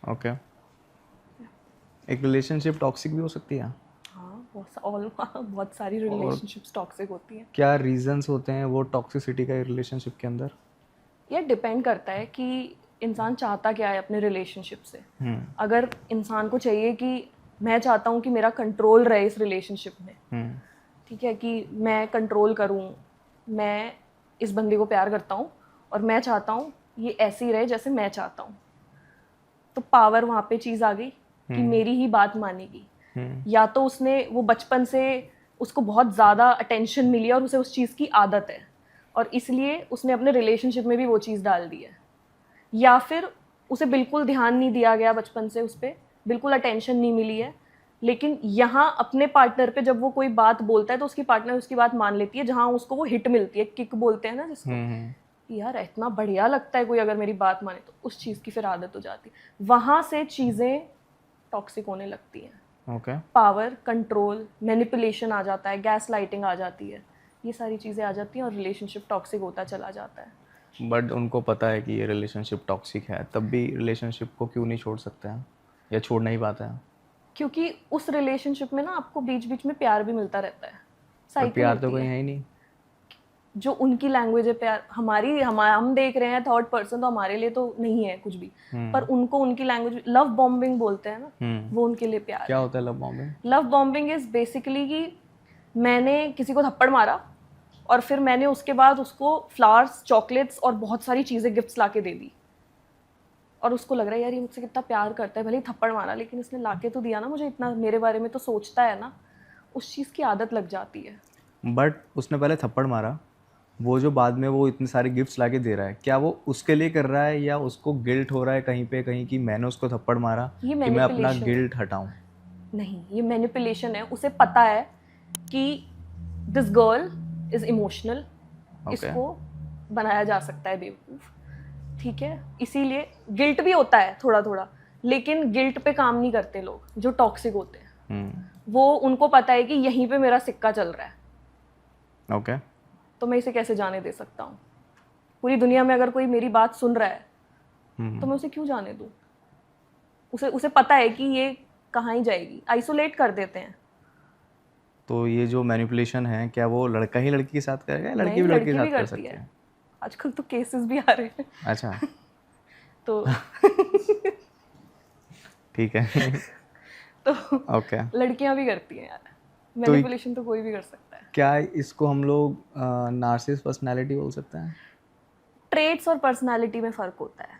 Okay. एक रिलेशनशिप टॉक्सिक भी हो सकती है? हाँ, बहुत सारी रिलेशनशिप्स टॉक्सिक होती हैं। क्या रीजंस होते हैं वो टॉक्सिसिटी का रिलेशनशिप के अंदर? ये डिपेंड करता है कि इंसान चाहता क्या है अपने रिलेशनशिप से। अगर इंसान को चाहिए कि मैं चाहता हूँ कि मेरा कंट्रोल रहे इस रिलेशनशिप में, ठीक है, कि मैं कंट्रोल करूँ, मैं इस बंदे को प्यार करता हूँ और मैं चाहता हूँ ये ऐसे ही रहे जैसे मैं चाहता हूँ, तो पावर वहाँ पे चीज़ आ गई कि मेरी ही बात मानेगी। या तो उसने, वो बचपन से उसको बहुत ज़्यादा अटेंशन मिली और उसे उस चीज़ की आदत है और इसलिए उसने अपने रिलेशनशिप में भी वो चीज़ डाल दी है, या फिर उसे बिल्कुल ध्यान नहीं दिया गया बचपन से, उस पर बिल्कुल अटेंशन नहीं मिली है, लेकिन यहाँ अपने पार्टनर पे जब वो कोई बात बोलता है तो उसकी पार्टनर उसकी बात मान लेती है, जहाँ उसको वो हिट मिलती है, किक बोलते हैं ना जिसको, यार इतना बढ़िया लगता है कोई अगर मेरी बात माने, तो उस चीज़ की फिर आदत हो जाती है, वहाँ से चीज़ें टॉक्सिक होने लगती हैं। ओके। पावर, कंट्रोल, मैनिपुलेशन आ जाता है, गैस लाइटिंग आ जाती है, ये सारी चीज़ें आ जाती हैं और रिलेशनशिप टॉक्सिक होता चला जाता है। बट उनको पता है कि ये रिलेशनशिप टॉक्सिक है, तब भी रिलेशनशिप को क्यों नहीं छोड़ सकते हैं या छोड़ नहीं पाते हैं? क्योंकि उस रिलेशनशिप में ना आपको बीच बीच में प्यार भी मिलता रहता है, पर प्यार तो कहीं है ही नहीं। जो उनकी लैंग्वेज है प्यार, हम देख रहे हैं थर्ड पर्सन, तो हमारे लिए तो नहीं है कुछ भी, पर उनको उनकी लैंग्वेज, लव बॉम्बिंग बोलते हैं ना, वो उनके लिए प्यार क्या है। होता है love bombing? Love bombing is basically कि मैंने किसी को थप्पड़ मारा और फिर मैंने उसके बाद उसको फ्लावर्स, चॉकलेट्स और बहुत सारी चीज़ें, गिफ्ट्स ला के दे दी, और उसको लग रहा है यार ये मुझसे कितना प्यार करता है, भले ही थप्पड़ मारा लेकिन इसने ला के तो दिया ना मुझे, इतना मेरे बारे में तो सोचता है ना, उस चीज़ की आदत लग जाती है। बट उसने पहले थप्पड़ मारा, वो जो बाद में वो इतने सारे गिफ्ट्स लाके दे रहा है, क्या वो उसके लिए कर रहा है या उसको गिल्ट हो रहा है कहीं पे कहीं कि मैंने उसको थप्पड़ मारा ये कि मैं अपना मैनिपुलेशन है। गिल्ट हटाऊं? नहीं, ये मैनिपुलेशन है। उसे पता है कि दिस गर्ल इज इमोशनल, इसको बनाया जा सकता है बेवकूफ, ठीक है, इसीलिए गिल्ट भी होता है थोड़ा थोड़ा, लेकिन गिल्ट पे काम नहीं करते लोग जो टॉक्सिक होते हैं। वो उनको पता है कि यहीं पे मेरा सिक्का चल रहा है, ओके। तो मैं इसे कैसे जाने दे सकता हूँ? पूरी दुनिया में अगर कोई मेरी बात सुन रहा है तो मैं उसे क्यों जाने दूँ? उसे पता है कि ये कहाँ ही जाएगी, आइसोलेट कर देते हैं। तो ये जो मैनिपुलेशन है, क्या वो लड़का ही लड़की के साथ करेगा या लड़की नहीं, भी लड़के के लड़की भी साथ कर करती सकती है, है? आजकल तो केसेस भी आ रहे हैं। अच्छा। तो ठीक है। तो ओके। लड़कियां भी करती हैं यार, तो मैनिपुलेशन तो कोई भी कर सकता है। क्या इसको हम लोग नार्सिसिस्ट पर्सनालिटी बोल सकते हैं? ट्रेट्स और पर्सनालिटी में फ़र्क होता है।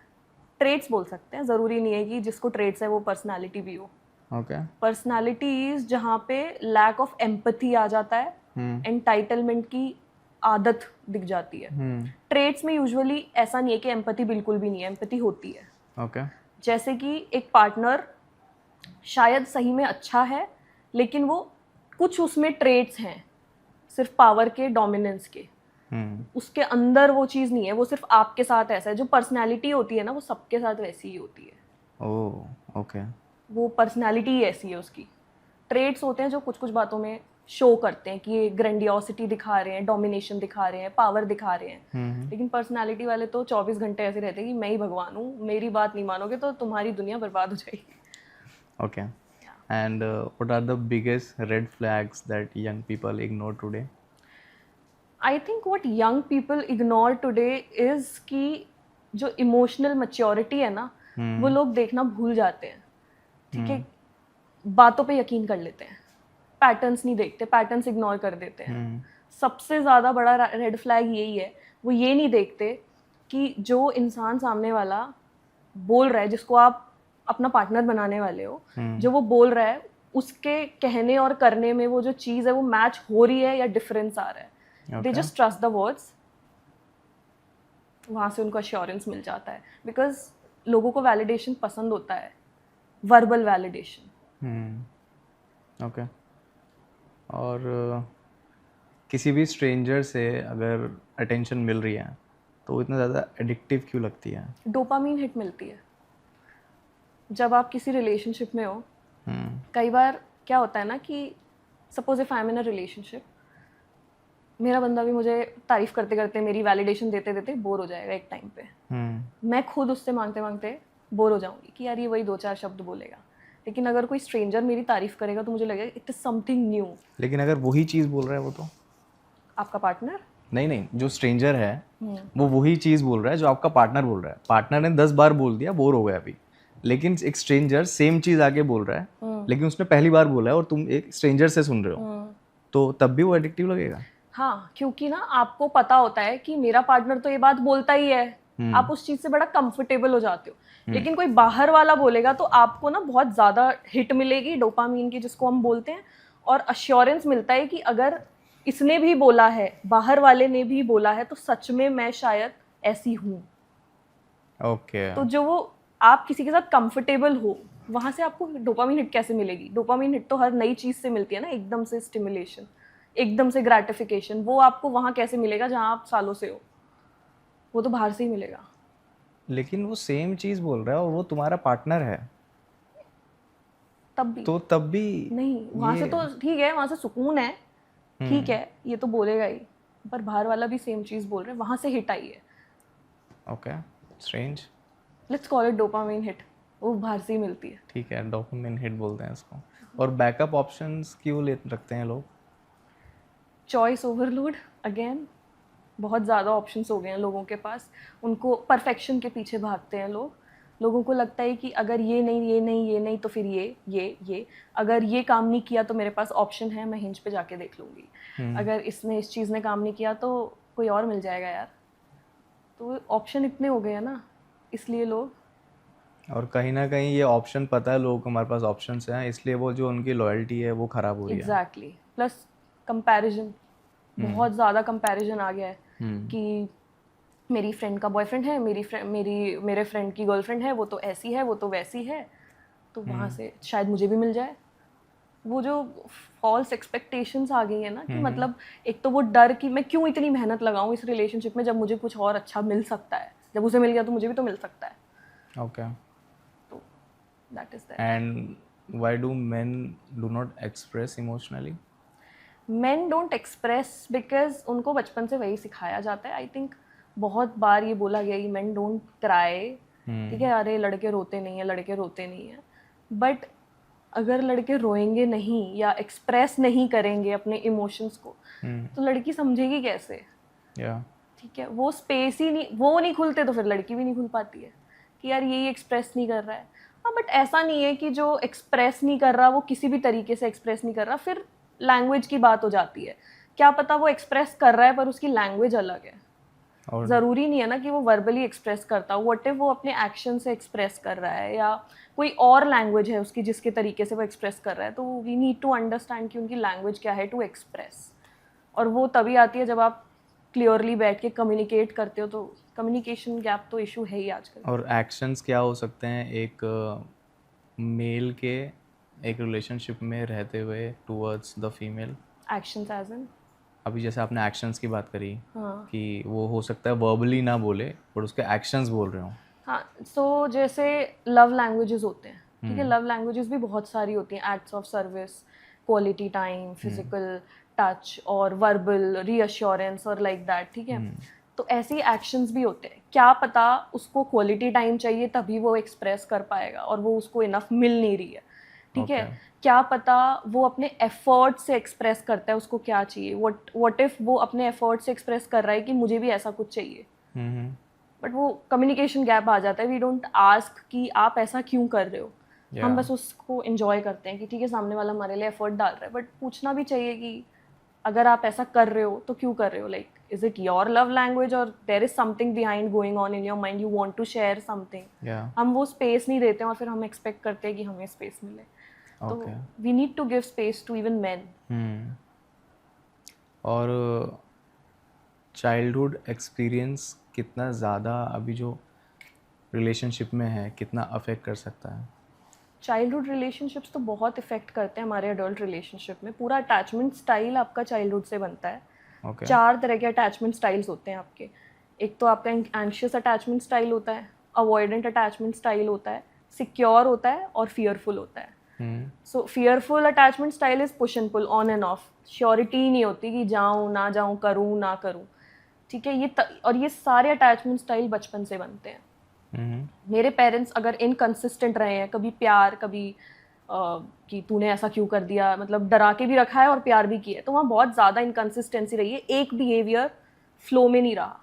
ट्रेट्स बोल सकते हैं, ज़रूरी नहीं है कि जिसको ट्रेट्स है वो पर्सनालिटी भी हो। ओके। पर्सनालिटीज जहाँ पे लैक ऑफ एम्पथी आ जाता है, एंटाइटलमेंट की आदत दिख जाती है। ट्रेट्स में यूजुअली ऐसा नहीं है कि एम्पथी बिल्कुल भी नहीं है, एम्पथी होती है। ओके। जैसे कि एक पार्टनर शायद सही में अच्छा है, लेकिन वो कुछ उसमें ट्रेट्स हैं सिर्फ पावर के, डोमिनेंस के, उसके अंदर वो चीज़ नहीं है, वो सिर्फ आपके साथ ऐसा है। जो पर्सनैलिटी होती है ना, वो सबके साथ वैसी ही होती है। Oh okay. वो पर्सनैलिटी ही ऐसी है उसकी। ट्रेट्स होते हैं जो कुछ कुछ बातों में शो करते हैं कि ये ग्रैंडियोसिटी दिखा रहे हैं, डोमिनेशन दिखा रहे हैं, पावर दिखा रहे हैं। लेकिन पर्सनैलिटी वाले तो 24 घंटे ऐसे रहते हैं कि मैं ही भगवान हूँ, मेरी बात नहीं मानोगे तो तुम्हारी दुनिया बर्बाद हो जाएगी। Okay. And what are the biggest red flags that young people ignore today? I think what young people ignore today is कि जो इमोशनल मैच्योरिटी है ना, वो लोग देखना भूल जाते हैं। ठीक है, बातों पे यकीन कर लेते हैं, पैटर्न्स नहीं देखते, पैटर्न्स इग्नोर कर देते हैं। सबसे ज़्यादा बड़ा रेड फ्लैग यही है, वो ये नहीं देखते कि जो इंसान सामने वाला बोल रहा है, जिसको आप अपना पार्टनर बनाने वाले हो, जो वो बोल रहा है, उसके कहने और करने में वो जो चीज़ है वो मैच हो रही है या डिफरेंस आ रहा है। They just trust the words, वहाँ से उनको अश्योरेंस मिल जाता है। बिकॉज लोगों को वैलिडेशन पसंद होता है, वर्बल वैलिडेशन। ओके। और किसी भी स्ट्रेंजर से अगर अटेंशन मिल रही है तो इतना ज़्यादा एडिक्टिव क्यों लगती है? डोपामीन हिट मिलती है जब आप किसी रिलेशनशिप में हो। कई बार क्या होता है ना कि suppose if I am in a relationship, मेरा बंदा भी मुझे तारीफ करते करते, मेरी वैलिडेशन देते देते बोर हो जाएगा एक टाइम पे। मैं खुद उससे मांगते मांगते बोर हो जाऊंगी कि यार ये वही 2-4 शब्द बोलेगा। लेकिन अगर कोई स्ट्रेंजर मेरी तारीफ करेगा तो मुझे लगेगा इट इज समथिंग न्यू। लेकिन अगर वही चीज़ बोल रहा है वो तो? आपका पार्टनर नहीं, जो स्ट्रेंजर है वो वही चीज़ बोल रहा है जो आपका पार्टनर बोल रहा है। पार्टनर ने 10 बार बोल दिया, बोर हो गया अभी, लेकिन एक स्ट्रेंजर सेम चीज़ आगे बोल रहा है, लेकिन उसने पहली बार बोला है और तुम एक स्ट्रेंजर से सुन रहे हो, तो तब भी वो एडिक्टिव लगेगा? हाँ, क्योंकि ना आपको पता होता है कि मेरा पार्टनर तो ये बात बोलता ही है, आप उस चीज़ से बड़ा कंफर्टेबल हो जाते हो। लेकिन कोई बाहर वाला बोलेगा तो आपको ना बहुत ज़्यादा हिट मिलेगी डोपामीन की, जिसको हम बोलते हैं, और अश्योरेंस मिलता है कि अगर इसने भी बोला है, बाहर वाले ने भी बोला है, तो सच में मैं शायद ऐसी हूँ। ओके। तो जो वो आप किसी के साथ कंफर्टेबल हो, वहाँ से आपको डोपामीन हिट कैसे मिलेगी? डोपामीन हिट तो हर नई चीज़ से मिलती है ना, एकदम से स्टिमुलेशन, एकदम से ग्रेटिफिकेशन। वो आपको वहाँ कैसे मिलेगा जहाँ आप सालों से हो? वो तो बाहर से ही मिलेगा। लेकिन वो सेम चीज़ बोल रहा है और वो तुम्हारा पार्टनर है, तब भी नहीं, वहाँ से तो ठीक है, वहाँ से सुकून है, ठीक है, ये तो बोलेगा ही, पर बाहर वाला भी सेम चीज़ बोल रहे हैं, वहाँ से हिट आई है। Okay, strange. Let's call it dopamine hit, वो बाहर से ही मिलती है। ठीक है, डोपामाइन हिट बोलते हैं इसको। और बैकअप ऑप्शंस क्यों ले रखते हैं लोग? Choice overload again. बहुत ज़्यादा ऑप्शंस हो गए हैं लोगों के पास, उनको परफेक्शन के पीछे भागते हैं लोगों को लगता है कि अगर ये नहीं ये नहीं ये नहीं तो फिर ये अगर ये काम नहीं किया तो मेरे पास ऑप्शन है, मैं हिंज पे जाके देख लूँगी, अगर इसने इस चीज़ ने काम नहीं किया तो कोई और मिल जाएगा यार। तो ऑप्शन इतने हो गए हैं ना, इसलिए लोग और कहीं ना कहीं ये ऑप्शन पता है लोगों को हमारे पास ऑप्शंस हैं, इसलिए वो जो उनकी लॉयल्टी है वो ख़राब हो रही है। एग्जैक्टली प्लस कंपैरिजन, बहुत ज़्यादा कंपैरिजन आ गया है कि मेरी फ्रेंड का बॉयफ्रेंड है, मेरे फ्रेंड की गर्लफ्रेंड है, वो तो ऐसी है, वो तो वैसी है, तो वहाँ से शायद मुझे भी मिल जाए। वो जो फॉल्स एक्सपेक्टेशंस आ गई है ना कि मतलब एक तो वो डर कि मैं क्यों इतनी मेहनत लगाऊं इस रिलेशनशिप में जब मुझे कुछ और अच्छा मिल सकता है, जब उसे मिल गया तो मुझे भी तो मिल सकता है। ओके, तो that is that. And why do main do not express emotionally? Main don't express because उनको बचपन से वही सिखाया जाता है। आई थिंक बहुत बार ये बोला गया कि मेन डोंट क्राई, ठीक है, अरे लड़के रोते नहीं है, लड़के रोते नहीं है, बट अगर लड़के रोएंगे नहीं या एक्सप्रेस नहीं करेंगे अपने इमोशंस को तो लड़की समझेगी कैसे? या ठीक है, वो स्पेस ही नहीं, वो नहीं खुलते तो फिर लड़की भी नहीं खुल पाती है कि यार ये एक्सप्रेस नहीं कर रहा है। हाँ, बट ऐसा नहीं है कि जो एक्सप्रेस नहीं कर रहा वो किसी भी तरीके से एक्सप्रेस नहीं कर रहा, फिर लैंग्वेज की बात हो जाती है। क्या पता वो एक्सप्रेस कर रहा है पर उसकी लैंग्वेज अलग है, और ज़रूरी नहीं है ना कि वो वर्बली एक्सप्रेस करता हो। व्हाट इफ वो अपने एक्शन से एक्सप्रेस कर रहा है या कोई और लैंग्वेज है उसकी जिसके तरीके से वो एक्सप्रेस कर रहा है, तो वी नीड टू अंडरस्टैंड कि उनकी लैंग्वेज क्या है टू एक्सप्रेस। और वो तभी आती है जब आप क्लियरली बैठ के कम्युनिकेट करते हो, तो कम्युनिकेशन गैप तो इशू है ही आजकल। और एक्शंस क्या हो सकते हैं एक मेल के एक रिलेशनशिप में रहते हुए towards the female? Actions as in, अभी जैसे आपने एक्शंस की बात करी हाँ कि वो हो सकता है वर्बली ना बोले बट उसके एक्शंस बोल रहे हो। हाँ। सो जैसे लव लैंग्वेजेस होते हैं, ठीक है, लव लैंग्वेजेस भी बहुत सारी होती हैं, acts of service, quality time, physical touch और वर्बल रीअश्योरेंस और लाइक दैट, ठीक है। तो ऐसे ही एक्शंस भी होते हैं। क्या पता उसको क्वालिटी टाइम चाहिए तभी वो एक्सप्रेस कर पाएगा और वो उसको इनफ मिल नहीं रही है, ठीक है। क्या पता वो अपने एफर्ट से एक्सप्रेस करता है उसको क्या चाहिए। व्हाट इफ वो अपने एफर्ट से एक्सप्रेस कर रहा है कि मुझे भी ऐसा कुछ चाहिए, बट वो कम्युनिकेशन गैप आ जाता है। वी डोंट आस्क कि आप ऐसा क्यों कर रहे हो, हम बस उसको एंजॉय करते हैं कि ठीक है सामने वाला हमारे लिए एफर्ट डाल रहा है, बट पूछना भी चाहिए कि अगर आप ऐसा कर रहे हो तो क्यों कर रहे हो, like is it your love language और there is something behind going on in your mind, you want to share something. हम वो स्पेस नहीं देते हैं और फिर हम एक्सपेक्ट करते हैं कि हमें स्पेस मिले। तो we need to give space to even man. और चाइल्डहुड एक्सपीरियंस कितना ज़्यादा अभी जो रिलेशनशिप में है कितना अफेक्ट कर सकता है? चाइल्डहुड रिलेशनशिप्स तो बहुत इफेक्ट करते हैं हमारे अडल्ट रिलेशनशिप में। पूरा अटैचमेंट स्टाइल आपका चाइल्डहुड से बनता है। Okay. 4 तरह के अटैचमेंट स्टाइल्स होते हैं आपके। एक तो आपका एंग्शियस अटैचमेंट स्टाइल होता है, अवॉइडेंट अटैचमेंट स्टाइल होता है, सिक्योर होता है और फियरफुल होता है। So fearful attachment style is push and pull, on and off, surety नहीं होती कि जाऊँ ना जाऊँ, करूँ ना करूँ, ठीक है। और ये सारे अटैचमेंट स्टाइल बचपन से बनते हैं। मेरे पेरेंट्स अगर इनकंसिस्टेंट रहे हैं, कभी प्यार, कभी कि तूने ऐसा क्यों कर दिया, मतलब डरा के भी रखा है और प्यार भी किया है, तो वहाँ बहुत ज़्यादा इनकंसिस्टेंसी रही है, एक बिहेवियर फ्लो में नहीं रहा,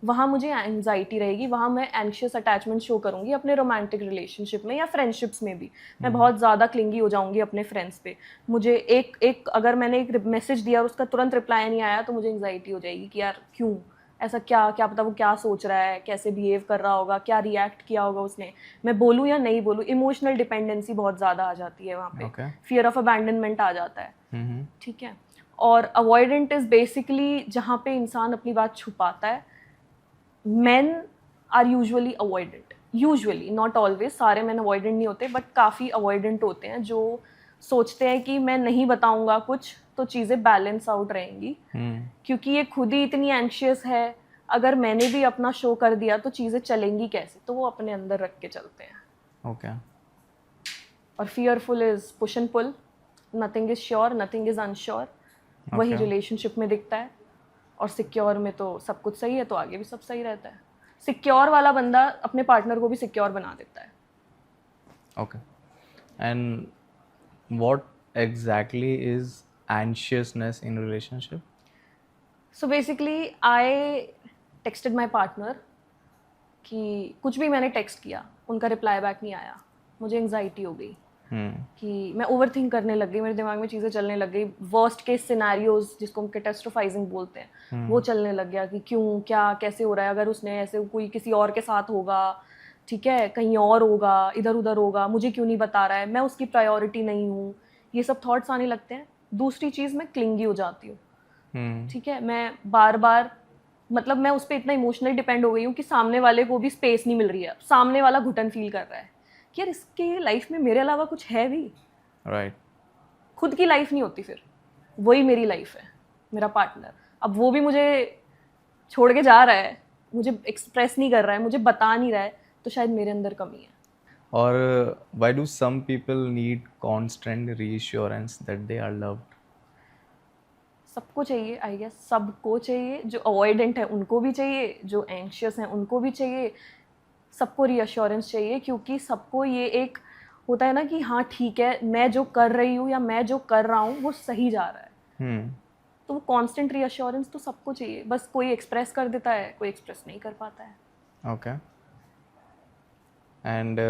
वहाँ मुझे एंग्जाइटी रहेगी, वहाँ मैं एंग्शियस अटैचमेंट शो करूँगी अपने रोमांटिक रिलेशनशिप में या फ्रेंडशिप्स में भी। मैं बहुत ज़्यादा क्लिंगी हो जाऊँगी अपने फ्रेंड्स पे। मुझे एक अगर मैंने एक मैसेज दिया और उसका तुरंत रिप्लाई नहीं आया तो मुझे एंग्जाइटी हो जाएगी कि यार क्यों ऐसा, क्या पता वो क्या सोच रहा है, कैसे बिहेव कर रहा होगा, क्या रिएक्ट किया होगा उसने, मैं बोलूँ या नहीं बोलूँ। इमोशनल डिपेंडेंसी बहुत ज़्यादा आ जाती है वहाँ पे, फियर ऑफ अबैंडनमेंट आ जाता है, ठीक है। और अवॉइडेंट इज बेसिकली जहाँ पे इंसान अपनी बात छुपाता है। men are usually avoidant, usually, not always, सारे मैन अवॉइडेंट नहीं होते, बट काफ़ी अवॉइडेंट होते हैं जो सोचते हैं कि मैं नहीं बताऊंगा कुछ तो चीज़ें बैलेंस आउट रहेंगी, क्योंकि ये खुद ही इतनी एंशियस है, अगर मैंने भी अपना शो कर दिया तो चीज़ें चलेंगी कैसे, तो वो अपने अंदर रख के चलते हैं। ओके। और fearful is push and pull, nothing is sure, nothing is unsure, वही रिलेशनशिप में दिखता है। और सिक्योर में तो सब कुछ सही है तो आगे भी सब सही रहता है। सिक्योर वाला बंदा अपने पार्टनर को भी सिक्योर बना देता है। Okay, and what exactly is anxiousness in relationship? So basically I texted my partner कि कुछ भी मैंने टेक्स्ट किया, उनका रिप्लाई बैक नहीं आया, मुझे एंग्जाइटी हो गई कि मैं ओवर थिंक करने लग गई, मेरे दिमाग में चीज़ें चलने लग गई, वर्स्ट केस सिनेरियोज जिसको हम कैटास्ट्रोफाइजिंग बोलते हैं वो चलने लग गया कि क्यों, क्या, कैसे हो रहा है, अगर उसने ऐसे कोई किसी और के साथ होगा, ठीक है, कहीं और होगा, इधर उधर होगा, मुझे क्यों नहीं बता रहा है, मैं उसकी प्रायोरिटी नहीं हूँ, ये सब थॉट्स आने लगते हैं। दूसरी चीज़, मैं क्लिंगी हो जाती हूँ, ठीक है, मैं बार बार मतलब मैं उस पर इतना इमोशनली डिपेंड हो गई हूँ कि सामने वाले को भी स्पेस नहीं मिल रही है, सामने वाला घुटन फील कर रहा है कि यार इसके लाइफ में मेरे अलावा कुछ है भी, राइट। खुद की लाइफ नहीं होती, फिर वही मेरी लाइफ है, मेरा पार्टनर। अब वो भी मुझे छोड़ के जा रहा है, मुझे एक्सप्रेस नहीं कर रहा है, मुझे बता नहीं रहा है, तो शायद मेरे अंदर कमी है। और why do some people need constant reassurance that they are loved? सबको चाहिए, आई गेस सबको चाहिए, जो अवॉइडेंट है उनको भी चाहिए, जो एंशियस हैं उनको भी चाहिए, सबको रीअश्योरेंस चाहिए, क्योंकि सबको ये एक होता है ना कि हाँ ठीक है, मैं जो कर रही हूँ या मैं जो कर रहा हूँ वो सही जा रहा है। तो वो कांस्टेंट रीअश्योरेंस तो सबको चाहिए, बस कोई एक्सप्रेस कर देता है, कोई एक्सप्रेस नहीं कर पाता है। Okay. And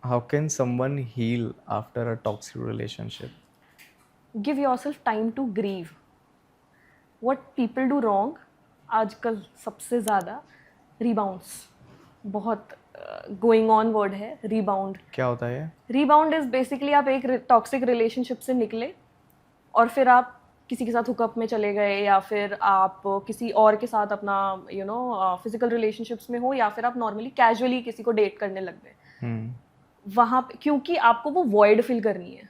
how can someone heal after a toxic relationship? Give yourself time to grieve what people do wrong. आजकल सबसे ज़्यादा रीबाउंड्स, बहुत गोइंग ऑन वर्ड है रीबाउंड। क्या होता है? रीबाउंड इज बेसिकली आप एक टॉक्सिक रिलेशनशिप से निकले और फिर आप किसी के साथ हुकअप में चले गए, या फिर आप किसी और के साथ अपना फिजिकल रिलेशनशिप्स में हो, या फिर आप नॉर्मली कैजुअली किसी को डेट करने लग गए। वहाँ पे क्योंकि आपको वो वॉइड फिल करनी है,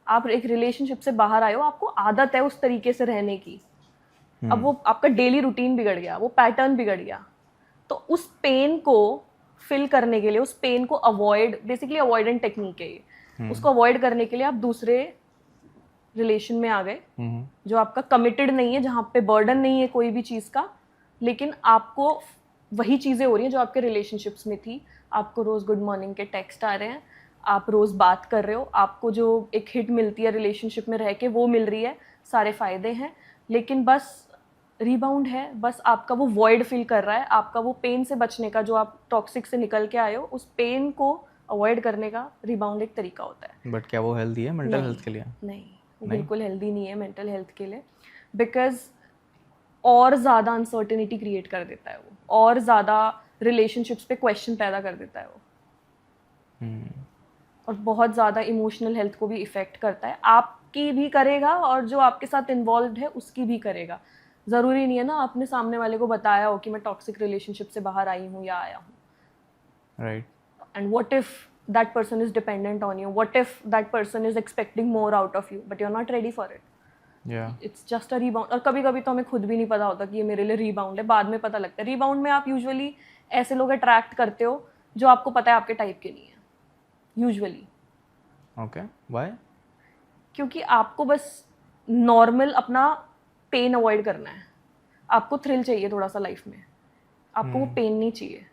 आप एक रिलेशनशिप से बाहर आए हो, आपको आदत है उस तरीके से रहने की, अब वो आपका डेली रूटीन बिगड़ गया, वो पैटर्न बिगड़ गया, तो उस पेन को फिल करने के लिए, उस पेन को अवॉइड, बेसिकली अवॉइडेंट टेक्निक है ये, उसको अवॉइड करने के लिए आप दूसरे रिलेशन में आ गए जो आपका कमिटेड नहीं है, जहाँ पे बर्डन नहीं है कोई भी चीज़ का, लेकिन आपको वही चीज़ें हो रही हैं जो आपके रिलेशनशिप्स में थी। आपको रोज़ गुड मॉर्निंग के टेक्स्ट आ रहे हैं, आप रोज़ बात कर रहे हो, आपको जो एक हिट मिलती है रिलेशनशिप में रह के वो मिल रही है, सारे फ़ायदे हैं, लेकिन बस रीबाउंड है, बस आपका वो वॉइड फील कर रहा है, आपका वो पेन से बचने का, जो आप टॉक्सिक से निकल के आए हो, उस पेन को अवॉइड करने का रीबाउंड एक तरीका होता है। बट क्या वो हेल्दी है मेंटल हेल्थ के लिए? नहीं, वो बिल्कुल हेल्दी नहीं है मेंटल हेल्थ के लिए, बिकॉज और ज़्यादा अनसर्टेनिटी क्रिएट कर देता है वो, और ज़्यादा रिलेशनशिप्स पे क्वेश्चन पैदा कर देता है वो, और बहुत ज़्यादा इमोशनल हेल्थ को भी इफ़ेक्ट करता है, आपकी भी करेगा और जो आपके साथ इन्वॉल्व है उसकी भी करेगा। ज़रूरी नहीं है ना आपने सामने वाले को बताया हो कि मैं टॉक्सिक रिलेशनशिप से बाहर आई हूँ या आया हूँ, right. And what if that person is dependent on you, what if that person is expecting more out of you but you are not ready for it, it's just a rebound. और कभी कभी तो हमें खुद भी नहीं पता होता कि ये मेरे लिए रीबाउंड है, बाद में पता लगता है। रीबाउंड में आप यूजुअली ऐसे लोग अट्रैक्ट करते हो जो आपको पता है आपके टाइप के नहीं है यूजुअली। Okay, why? क्योंकि आपको बस नॉर्मल अपना पेन अवॉइड करना है, आपको थ्रिल चाहिए थोड़ा सा लाइफ में, आपको वो पेन नहीं चाहिए,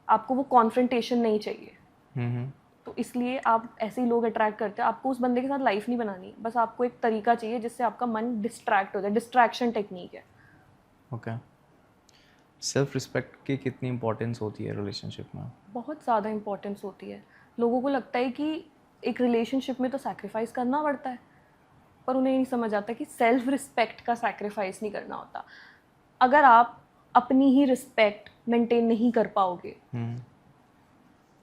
आपको वो कॉन्फ्रंटेशन नहीं चाहिए, तो इसलिए आप ऐसे ही लोग अट्रैक्ट करते हैं। आपको उस बंदे के साथ लाइफ नहीं बनानी, बस आपको एक तरीका चाहिए जिससे आपका मन डिस्ट्रैक्ट हो जाए, डिस्ट्रैक्शन टेक्निक है। ओके। सेल्फ रिस्पेक्ट की कितनी इंपॉर्टेंस होती है रिलेशनशिप में? बहुत ज़्यादा इंपॉर्टेंस होती है। लोगों को लगता है कि एक रिलेशनशिप में तो सैक्रिफाइस करना पड़ता है, पर उन्हें नहीं समझ आता कि सेल्फ रिस्पेक्ट का सैक्रिफाइस नहीं करना होता। अगर आप अपनी ही रिस्पेक्ट मेंटेन नहीं कर पाओगे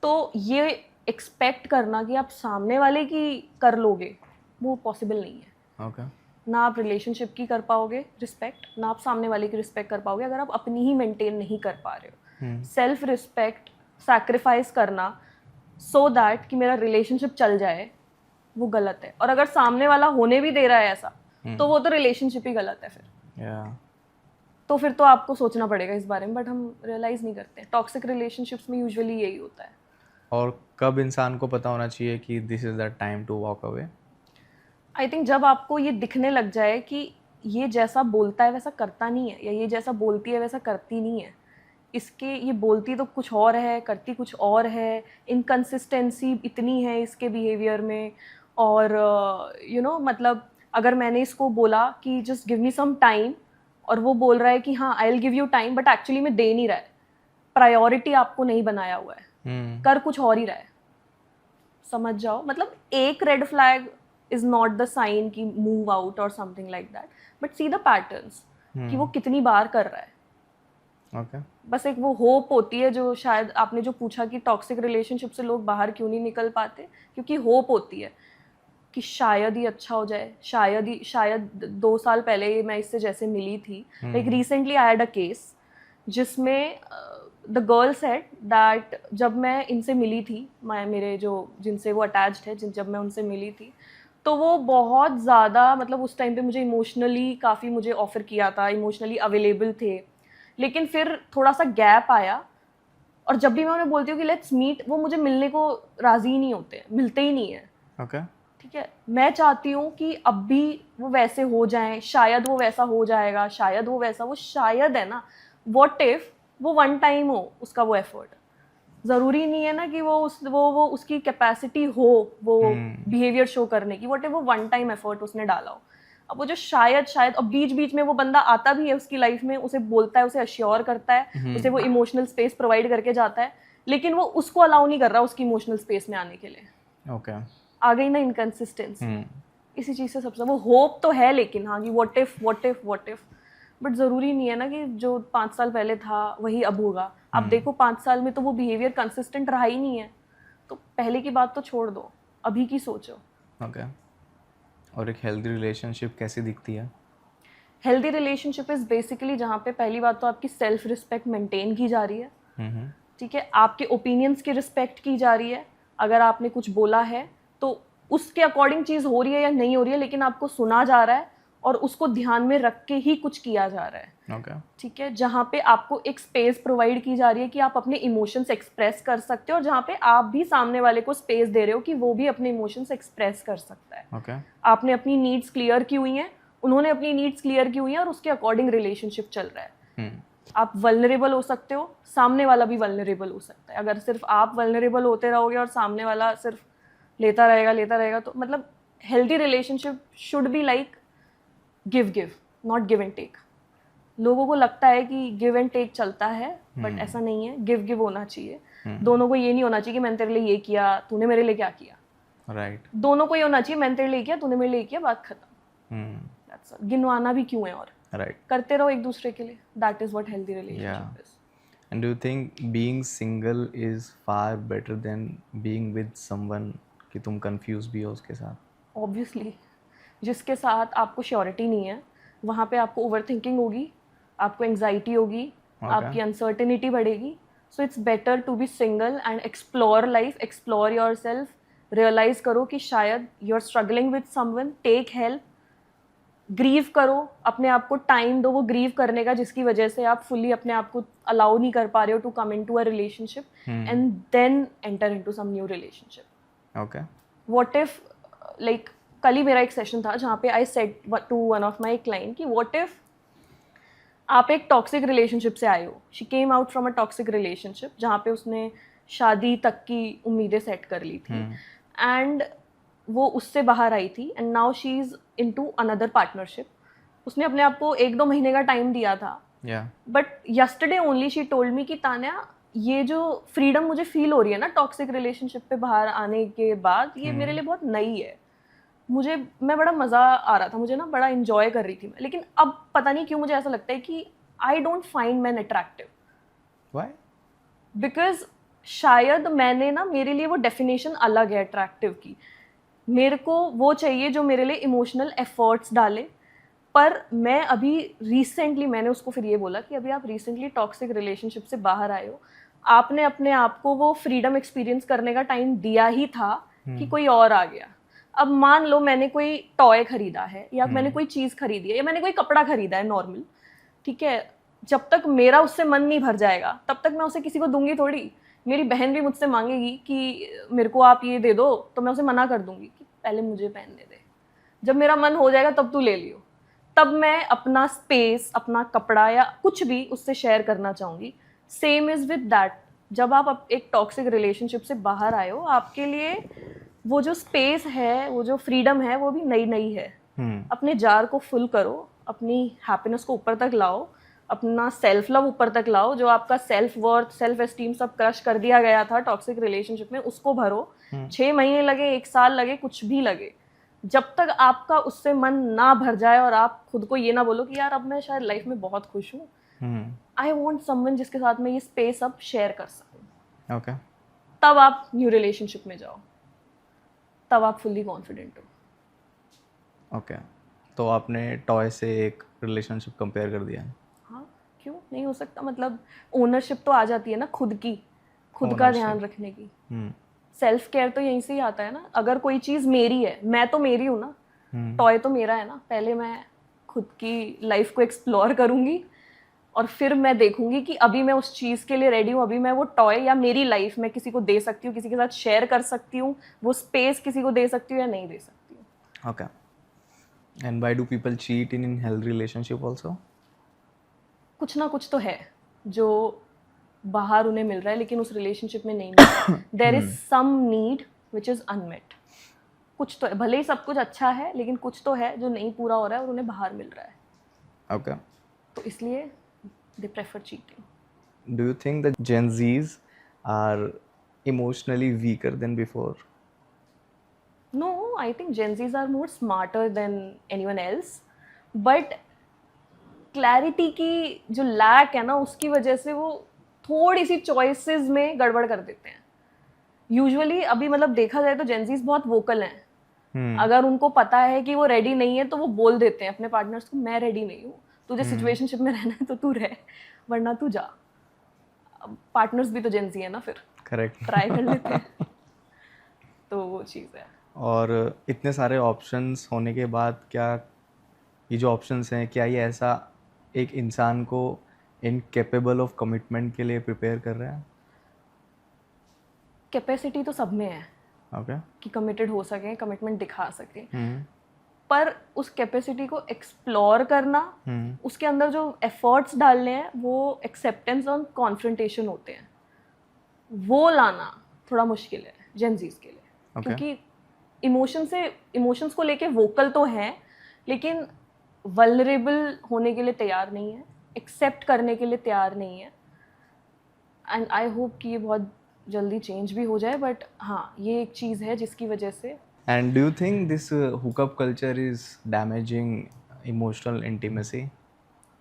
तो ये एक्सपेक्ट करना कि आप सामने वाले की कर लोगे, वो पॉसिबल नहीं है। ओके। ना आप रिलेशनशिप की कर पाओगे रिस्पेक्ट, ना आप सामने वाले की रिस्पेक्ट कर पाओगे अगर आप अपनी ही मेंटेन नहीं कर पा रहे हो। सेल्फ रिस्पेक्ट सैक्रिफाइस करना सो दैट कि मेरा रिलेशनशिप चल जाए, वो गलत है। और अगर सामने वाला होने भी दे रहा है ऐसा, तो वो तो रिलेशनशिप ही गलत है फिर। तो फिर तो आपको सोचना पड़ेगा इस बारे में, बट हम रियलाइज़ नहीं करते। टॉक्सिक रिलेशनशिप्स में यूजुअली यही होता है। और कब इंसान को पता होना चाहिए कि this is the time to walk away? I think जब आपको ये दिखने लग जाए कि ये जैसा बोलता है वैसा करता नहीं है, या ये जैसा बोलती है वैसा करती नहीं है, इसके ये बोलती तो कुछ और है, करती कुछ और है, इनकंसिस्टेंसी इतनी है इसके बिहेवियर में, और मतलब अगर मैंने इसको बोला कि just give me some time, और वो बोल रहा है कि हाँ I will give you time, but actually में दे नहीं रहा है, प्रायोरिटी आपको नहीं बनाया हुआ है, कर कुछ और ही रहा है, समझ जाओ। मतलब एक red flag is not the sign कि मूव आउट और something like that, but see the patterns कि वो कितनी बार कर रहा है। Okay. बस एक वो होप होती है, जो शायद आपने जो पूछा कि टॉक्सिक रिलेशनशिप से लोग बाहर क्यों नहीं निकल पाते, क्योंकि होप होती है कि शायद ही अच्छा हो जाए, शायद 2 साल पहले मैं इससे जैसे मिली थी, like recently I had a case जिसमें द गर्ल सेड दैट जब मैं इनसे मिली थी, मेरे जो जिनसे वो अटैच्ड है, जब मैं उनसे मिली थी, तो वो बहुत ज़्यादा, मतलब उस टाइम पे मुझे इमोशनली काफ़ी मुझे ऑफ़र किया था, इमोशनली अवेलेबल थे, लेकिन फिर थोड़ा सा गैप आया, और जब भी मैं उन्हें बोलती हूँ कि लेट्स मीट, वो मुझे मिलने को राज़ी नहीं होते, मिलते ही नहीं है। Okay. ठीक है, मैं चाहती हूँ कि अब भी वो वैसे हो जाएं, शायद वो वैसा हो जाएगा, शायद वो वैसा, वो शायद है ना, व्हाट इफ वो वन टाइम हो उसका वो एफर्ट, ज़रूरी नहीं है ना कि वो उसकी कैपेसिटी हो वो बिहेवियर शो करने की, व्हाट इफ वो वन टाइम एफर्ट उसने डाला हो। अब वो जो शायद अब बीच बीच में वो बंदा आता भी है उसकी लाइफ में, उसे बोलता है, उसे अश्योर करता है, उसे वो इमोशनल स्पेस प्रोवाइड करके जाता है, लेकिन वो उसको अलाउ नहीं कर रहा उसकी इमोशनल स्पेस में आने के लिए। Okay. आ गई ना इनकंसिस्टेंसी। इसी चीज़ से सबसे वो होप तो है, लेकिन हाँ कि व्हाट इफ, बट ज़रूरी नहीं है ना कि जो 5 साल पहले था वही अब होगा। अब देखो 5 साल में तो वो बिहेवियर कंसिस्टेंट रहा ही नहीं है, तो पहले की बात तो छोड़ दो, अभी की सोचो। Okay. और एक हेल्दी रिलेशनशिप कैसी दिखती है? हेल्दी रिलेशनशिप इज़ बेसिकली जहाँ पे पहली बात तो आपकी सेल्फ रिस्पेक्ट मेंटेन की जा रही है, ठीक है, आपके ओपिनियंस की रिस्पेक्ट की जा रही है, अगर आपने कुछ बोला है तो उसके अकॉर्डिंग चीज़ हो रही है या नहीं हो रही है, लेकिन आपको सुना जा रहा है और उसको ध्यान में रख के ही कुछ किया जा रहा है। Okay. ठीक है, जहाँ पे आपको एक स्पेस प्रोवाइड की जा रही है कि आप अपने इमोशंस एक्सप्रेस कर सकते हो, और जहाँ पे आप भी सामने वाले को स्पेस दे रहे हो कि वो भी अपने इमोशंस एक्सप्रेस कर सकता है। Okay. आपने अपनी नीड्स क्लियर की हुई हैं, उन्होंने अपनी नीड्स क्लियर की हुई हैं, और उसके अकॉर्डिंग रिलेशनशिप चल रहा है। आप वल्नरेबल हो सकते हो, सामने वाला भी वल्नरेबल हो सकता है। अगर सिर्फ आप वल्नरेबल होते रहोगे और सामने वाला सिर्फ लेता रहेगा, तो मतलब healthy relationship should be like give, not give and take. लोगों को लगता है कि गिव एंड टेक चलता है, बट ऐसा नहीं है, गिव होना चाहिए। दोनों को ये नहीं होना चाहिए कि मैंने तेरे लिए ये किया, तूने मेरे लिए क्या किया। Right. दोनों को ये होना चाहिए, मैंने तेरे लिए किया, तूने मेरे लिए किया, बात खत्म। That's all. गिनवाना भी क्यों है, और Right. करते रहो एक दूसरे के लिए। That is what healthy relationship Yeah. Is. And do you think being single is far better than being with someone कि तुम confused भी हो उसके साथ? ऑब्वियसली, जिसके साथ आपको श्योरिटी नहीं है, वहाँ पे आपको ओवर थिंकिंग होगी, आपको एंग्जाइटी होगी, आपकी अनसर्टेनिटी बढ़ेगी। So it's better to be single and explore life, explore yourself, realize करो कि शायद you are struggling with someone, take help, grieve करो, अपने आप को टाइम दो वो ग्रीव करने का, जिसकी वजह से आप फुली अपने आप को अलाउ नहीं कर पा रहे हो to come into a relationship, and then enter into some new relationship. Okay. What if, like कल ही मेरा एक सेशन था जहाँ पे I said to one of my client कि व्हाट इफ आप एक टॉक्सिक रिलेशनशिप से आए हो, she came out from a toxic relationship जहाँ पे उसने शादी तक की उम्मीदें सेट कर ली थी, एंड वो उससे बाहर आई थी, and now she is into another partnership. उसने अपने आप को 1-2 महीने का टाइम दिया था, Yeah. But yesterday only she told me कि तान्या, ये जो फ्रीडम मुझे फील हो रही है ना टॉक्सिक रिलेशनशिप पे बाहर आने के बाद, ये मेरे लिए बहुत नई है। मैं बड़ा मज़ा आ रहा था, मुझे ना बड़ा इन्जॉय कर रही थी मैं, लेकिन अब पता नहीं क्यों मुझे ऐसा लगता है कि I don't find man attractive. Why? Because शायद मैंने ना, मेरे लिए वो डेफिनेशन अलग है अट्रैक्टिव की। मेरे को वो चाहिए जो मेरे लिए इमोशनल एफर्ट्स डाले, पर मैं अभी रिसेंटली, मैंने उसको फिर ये बोला कि अभी आप रिसेंटली टॉक्सिक रिलेशनशिप से बाहर आए हो, आपने अपने आप को वो फ्रीडम एक्सपीरियंस करने का टाइम दिया ही था कि कोई और आ गया। अब मान लो मैंने कोई टॉय खरीदा है, या मैंने कोई चीज़ खरीदी है, या मैंने कोई कपड़ा खरीदा है नॉर्मल, ठीक है, जब तक मेरा उससे मन नहीं भर जाएगा तब तक मैं उसे किसी को दूंगी थोड़ी। मेरी बहन भी मुझसे मांगेगी कि मेरे को आप ये दे दो, तो मैं उसे मना कर दूंगी कि पहले मुझे पहनने दे, जब मेरा मन हो जाएगा तब तू ले लियो। तब मैं अपना स्पेस, अपना कपड़ा या कुछ भी उससे शेयर करना चाहूँगी। सेम इज़ विद दैट, जब आप एक टॉक्सिक रिलेशनशिप से बाहर आए हो, आपके लिए वो जो स्पेस है, वो जो फ्रीडम है, वो भी नई नई है। अपने जार को फुल करो, अपनी हैप्पीनेस को ऊपर तक लाओ, अपना सेल्फ लव ऊपर तक लाओ, जो आपका सेल्फ वर्थ, सेल्फ एस्टीम सब क्रश कर दिया गया था टॉक्सिक रिलेशनशिप में, उसको भरो। 6 महीने लगे, 1 साल लगे, कुछ भी लगे, जब तक आपका उससे मन ना भर जाए और आप खुद को ये ना बोलो कि यार अब मैं शायद लाइफ में बहुत खुश हूँ, आई वॉन्ट समवन जिसके साथ मैं ये स्पेस अब शेयर कर सकूँ, ओके, तब आप न्यू रिलेशनशिप में जाओ, तब आप फुल्ली कॉन्फिडेंट हो। ओके। तो आपने टॉय से एक रिलेशनशिप कंपेयर कर दिया। हाँ, क्यों नहीं हो सकता? मतलब ओनरशिप तो आ जाती है ना खुद की, खुद का ध्यान रखने की। सेल्फ केयर तो यहीं से ही आता है ना। अगर कोई चीज़ मेरी है, मैं तो मेरी हूँ ना, टॉय तो मेरा है ना, पहले मैं खुद की लाइफ को एक्सप्लोर करूँगी और फिर मैं देखूंगी कि अभी मैं उस चीज़ के लिए रेडी हूँ, अभी मैं वो टॉय या मेरी लाइफ में किसी को दे सकती हूँ, किसी के साथ शेयर कर सकती हूँ, वो स्पेस किसी को दे सकती हूँ या नहीं दे सकती हूँ। Okay. And why do people cheat in healthy relationship also? कुछ ना कुछ तो है जो बाहर उन्हें मिल रहा है लेकिन उस रिलेशनशिप में नहीं मिल रहा है। There is some need which is unmet. कुछ तो है, भले ही सब कुछ अच्छा है लेकिन कुछ तो है जो नहीं पूरा हो रहा है और उन्हें बाहर मिल रहा है। ओके। तो इसलिए they prefer cheating. Do you think that Gen Zs are emotionally weaker than before? No, I think Gen Zs are more smarter than anyone else, but clarity की जो लैक है ना, उसकी वजह से वो थोड़ी सी चॉइसेस में गड़बड़ कर देते हैं यूजुअली। अभी मतलब देखा जाए तो जेंजीज बहुत वोकल हैं। अगर उनको पता है कि वो रेडी नहीं है तो वो बोल देते हैं अपने पार्टनर्स को, मैं रेडी नहीं हूँ, तुझे सिचुएशनशिप में रहना है तो तू रह, वरना तू जा। पार्टनर्स भी तो जेंजी है ना, फिर करेक्ट, ट्राई कर लेते हैं। तो वो चीज़ है। और इतने सारे ऑप्शंस होने के बाद क्या ये जो ऑप्शंस हैं, क्या ये ऐसा एक इंसान को इनकेपेबल ऑफ कमिटमेंट के लिए प्रिपेयर कर रहे हैं? कैपेसिटी तो सब में है ओके, कि कमिटेड हो सके, कमिटमेंट दिखा सके, पर उस कैपेसिटी को एक्सप्लोर करना, उसके अंदर जो एफर्ट्स डालने हैं वो एक्सेप्टेंस और कॉन्फ्रंटेशन होते हैं, वो लाना थोड़ा मुश्किल है जेंजीज के लिए। क्योंकि इमोशंस को लेके वोकल तो हैं लेकिन वल्नरेबल होने के लिए तैयार नहीं है, एक्सेप्ट करने के लिए तैयार नहीं है। एंड आई होप कि ये बहुत जल्दी चेंज भी हो जाए, बट हाँ, ये एक चीज़ है जिसकी वजह से। And do you think this hookup culture is damaging emotional intimacy?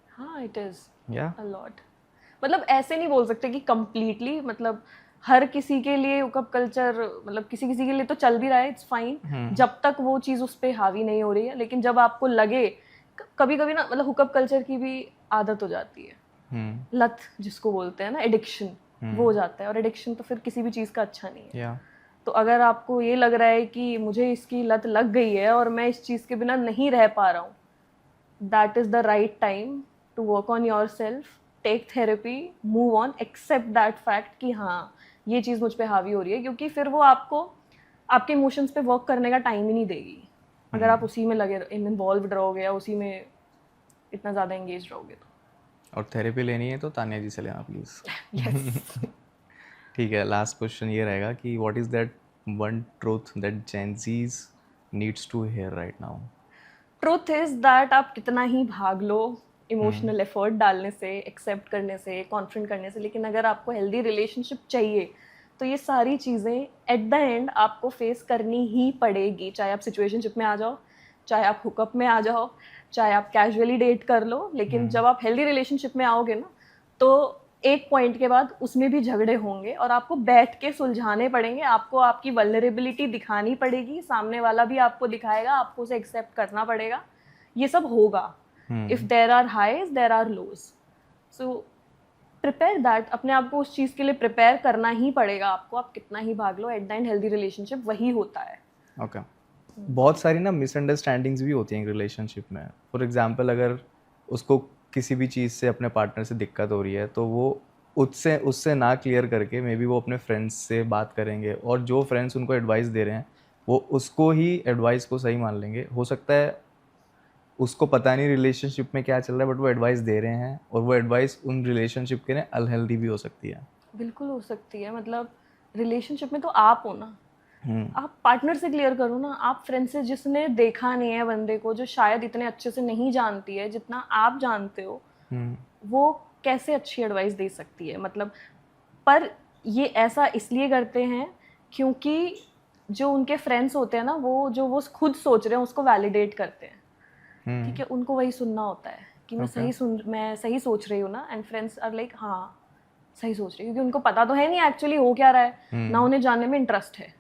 हाँ, इट इज़ या अ लॉट। मतलब ऐसे नहीं बोल सकते कि कंप्लीटली, मतलब हर किसी के लिए हुकअप कल्चर, मतलब किसी किसी के लिए तो चल भी रहा है, इट्स फाइन, जब तक वो चीज़ उस पर हावी नहीं हो रही है। लेकिन जब आपको लगे, कभी कभी ना, मतलब हुकअप कल्चर की भी आदत हो जाती है, लत जिसको बोलते हैं ना, एडिक्शन, वो हो जाता है। और एडिक्शन तो फिर किसी भी चीज़ का अच्छा नहीं है। तो अगर आपको ये लग रहा है कि मुझे इसकी लत लग गई है और मैं इस चीज़ के बिना नहीं रह पा रहा हूँ, that is the right time to work on yourself, take therapy, move on, accept that fact कि हाँ, ये चीज़ मुझ पर हावी हो रही है। क्योंकि फिर वो आपको आपके इमोशंस पे वर्क करने का टाइम ही नहीं देगी अगर आप उसी में लगे इन्वॉल्व रहोगे या उसी में इतना ज़्यादा एंगेज रहोगे तो। और थेरेपी लेनी है तो तानिया जी से लेना प्लीज़। यस। ठीक है, लास्ट क्वेश्चन ये रहेगा कि what is that one truth that Gen Zs needs to hear right now? Truth is that आप कितना ही भाग लो इमोशनल एफर्ट डालने से, एक्सेप्ट करने से, कॉन्फ्रेंट करने से, लेकिन अगर आपको हेल्दी रिलेशनशिप चाहिए तो ये सारी चीज़ें एट द एंड आपको फेस करनी ही पड़ेगी। चाहे आप सिचुएशनशिप में आ जाओ, चाहे आप हुकअप में आ जाओ, चाहे आप कैजुअली डेट कर लो, लेकिन जब आप हेल्दी रिलेशनशिप में आओगे ना, तो एक पॉइंट के बाद उसमें भी झगड़े होंगे और आपको बैठ के सुलझाने पड़ेंगे। आपको आपकी वल्नरेबिलिटी दिखानी पड़ेगी, सामने वाला भी आपको दिखाएगा, आपको उसे एक्सेप्ट करना पड़ेगा। ये सब होगा। If there are highs there are lows, so prepare that. अपने आप को उस चीज़ के लिए प्रिपेयर करना ही पड़ेगा आपको। आप कितना ही भाग लो, at the end healthy relationship वही होता है। ओके। बहुत सारी ना मिसअंडरस्टैंडिंग्स भी होती हैं रिलेशनशिप में। फॉर एग्जांपल, अगर उसको किसी भी चीज़ से अपने पार्टनर से दिक्कत हो रही है तो वो उससे ना क्लियर करके मे बी वो अपने फ्रेंड्स से बात करेंगे, और जो फ्रेंड्स उनको एडवाइस दे रहे हैं वो उसको ही एडवाइस को सही मान लेंगे। हो सकता है उसको पता नहीं रिलेशनशिप में क्या चल रहा है, बट वो एडवाइस दे रहे हैं और वो एडवाइस उन रिलेशनशिप के लिए अनहेल्दी भी हो सकती है। बिल्कुल हो सकती है। मतलब रिलेशनशिप में तो आप हो ना, आप पार्टनर से क्लियर करो ना, आप फ्रेंड से जिसने देखा नहीं है बंदे को, जो शायद इतने अच्छे से नहीं जानती है जितना आप जानते हो, वो कैसे अच्छी एडवाइस दे सकती है? मतलब, पर ये ऐसा इसलिए करते हैं क्योंकि जो उनके फ्रेंड्स होते हैं ना, वो खुद सोच रहे हैं उसको वैलिडेट करते हैं, ठीक है, उनको वही सुनना होता है कि मैं सही सोच रही हूँ ना, एंड फ्रेंड्स आर लाइक हाँ सही सोच रही हूँ, क्योंकि उनको पता तो है नहीं एक्चुअली हो क्या रहा है, ना उन्हें जानने में इंटरेस्ट है।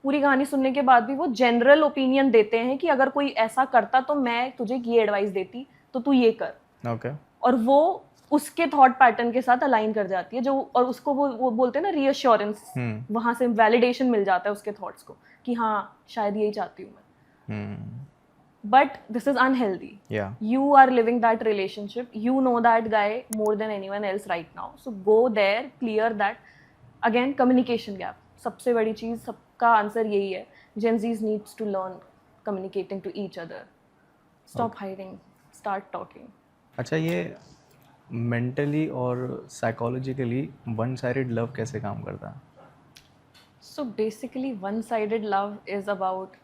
पूरी कहानी सुनने के बाद भी वो जनरल ओपिनियन देते हैं कि अगर कोई ऐसा करता तो मैं तुझे ये एडवाइस देती, तो तू ये कर। ओके। और वो उसके थॉट पैटर्न के साथ अलाइन कर जाती है, जो और उसको वो बोलते हैं ना रीअश्योरेंस, वहां से वैलिडेशन मिल जाता है उसके थॉट्स को कि हाँ शायद यही चाहती हूँ मैं। But this is unhealthy. Yeah. You are living that relationship. You know that guy more than anyone else right now. So go there, clear that. Again, communication gap. सबसे बड़ी चीज़, सबका आंसर यही है. Gen Zs needs to learn communicating to each other. Stop hiding. Start talking. अच्छा, ये mentally और psychologically one sided love कैसे काम करता है? So basically, one-sided love is about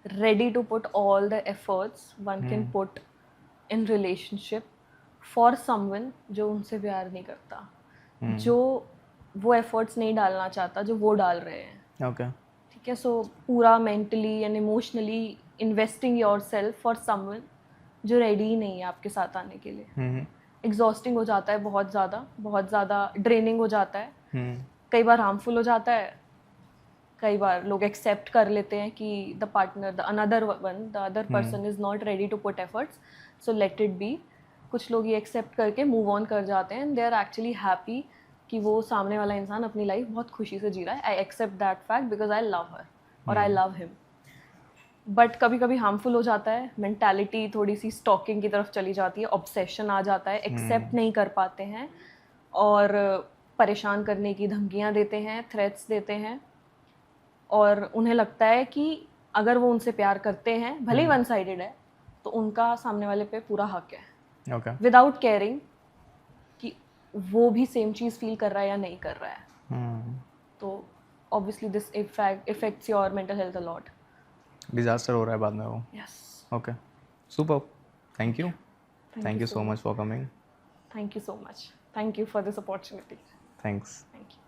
ready to put all the efforts one can put in relationship for someone जो उनसे प्यार नहीं करता, जो वो efforts नहीं डालना चाहता जो वो डाल रहे हैं। ओके। ठीक है, सो पूरा mentally and emotionally investing yourself for someone जो ready ही नहीं है आपके साथ आने के लिए। exhausting हो जाता है, बहुत ज़्यादा draining हो जाता है, कई बार harmful हो जाता है, कई बार लोग एक्सेप्ट कर लेते हैं कि the partner, the other person is not ready to put efforts, so let it be. कुछ लोग ये एक्सेप्ट करके मूव ऑन कर जाते हैं, दे आर एक्चुअली हैप्पी कि वो सामने वाला इंसान अपनी लाइफ बहुत खुशी से जी रहा है। I except that fact because I love her और आई लव हिम। बट कभी कभी हार्मफुल हो जाता है, मेंटालिटी थोड़ी सी स्टॉकिंग की तरफ चली जाती है, ऑब्सेशन आ जाता है, एक्सेप्ट नहीं कर पाते हैं और परेशान करने की धमकियाँ देते हैं, थ्रेट्स देते हैं, और उन्हें लगता है कि अगर वो उनसे प्यार करते हैं, भले ही वन साइडेड है, तो उनका सामने वाले पे पूरा हक है, विदाउट केयरिंग कि वो भी सेम चीज़ फील कर रहा है या नहीं कर रहा है। तो obviously this effects your mental health a lot. Disaster हो रहा है बाद में वो। Yes. Okay, super, thank you so much for coming. Thank you so much, thank you for this opportunity. Thanks. Thank you.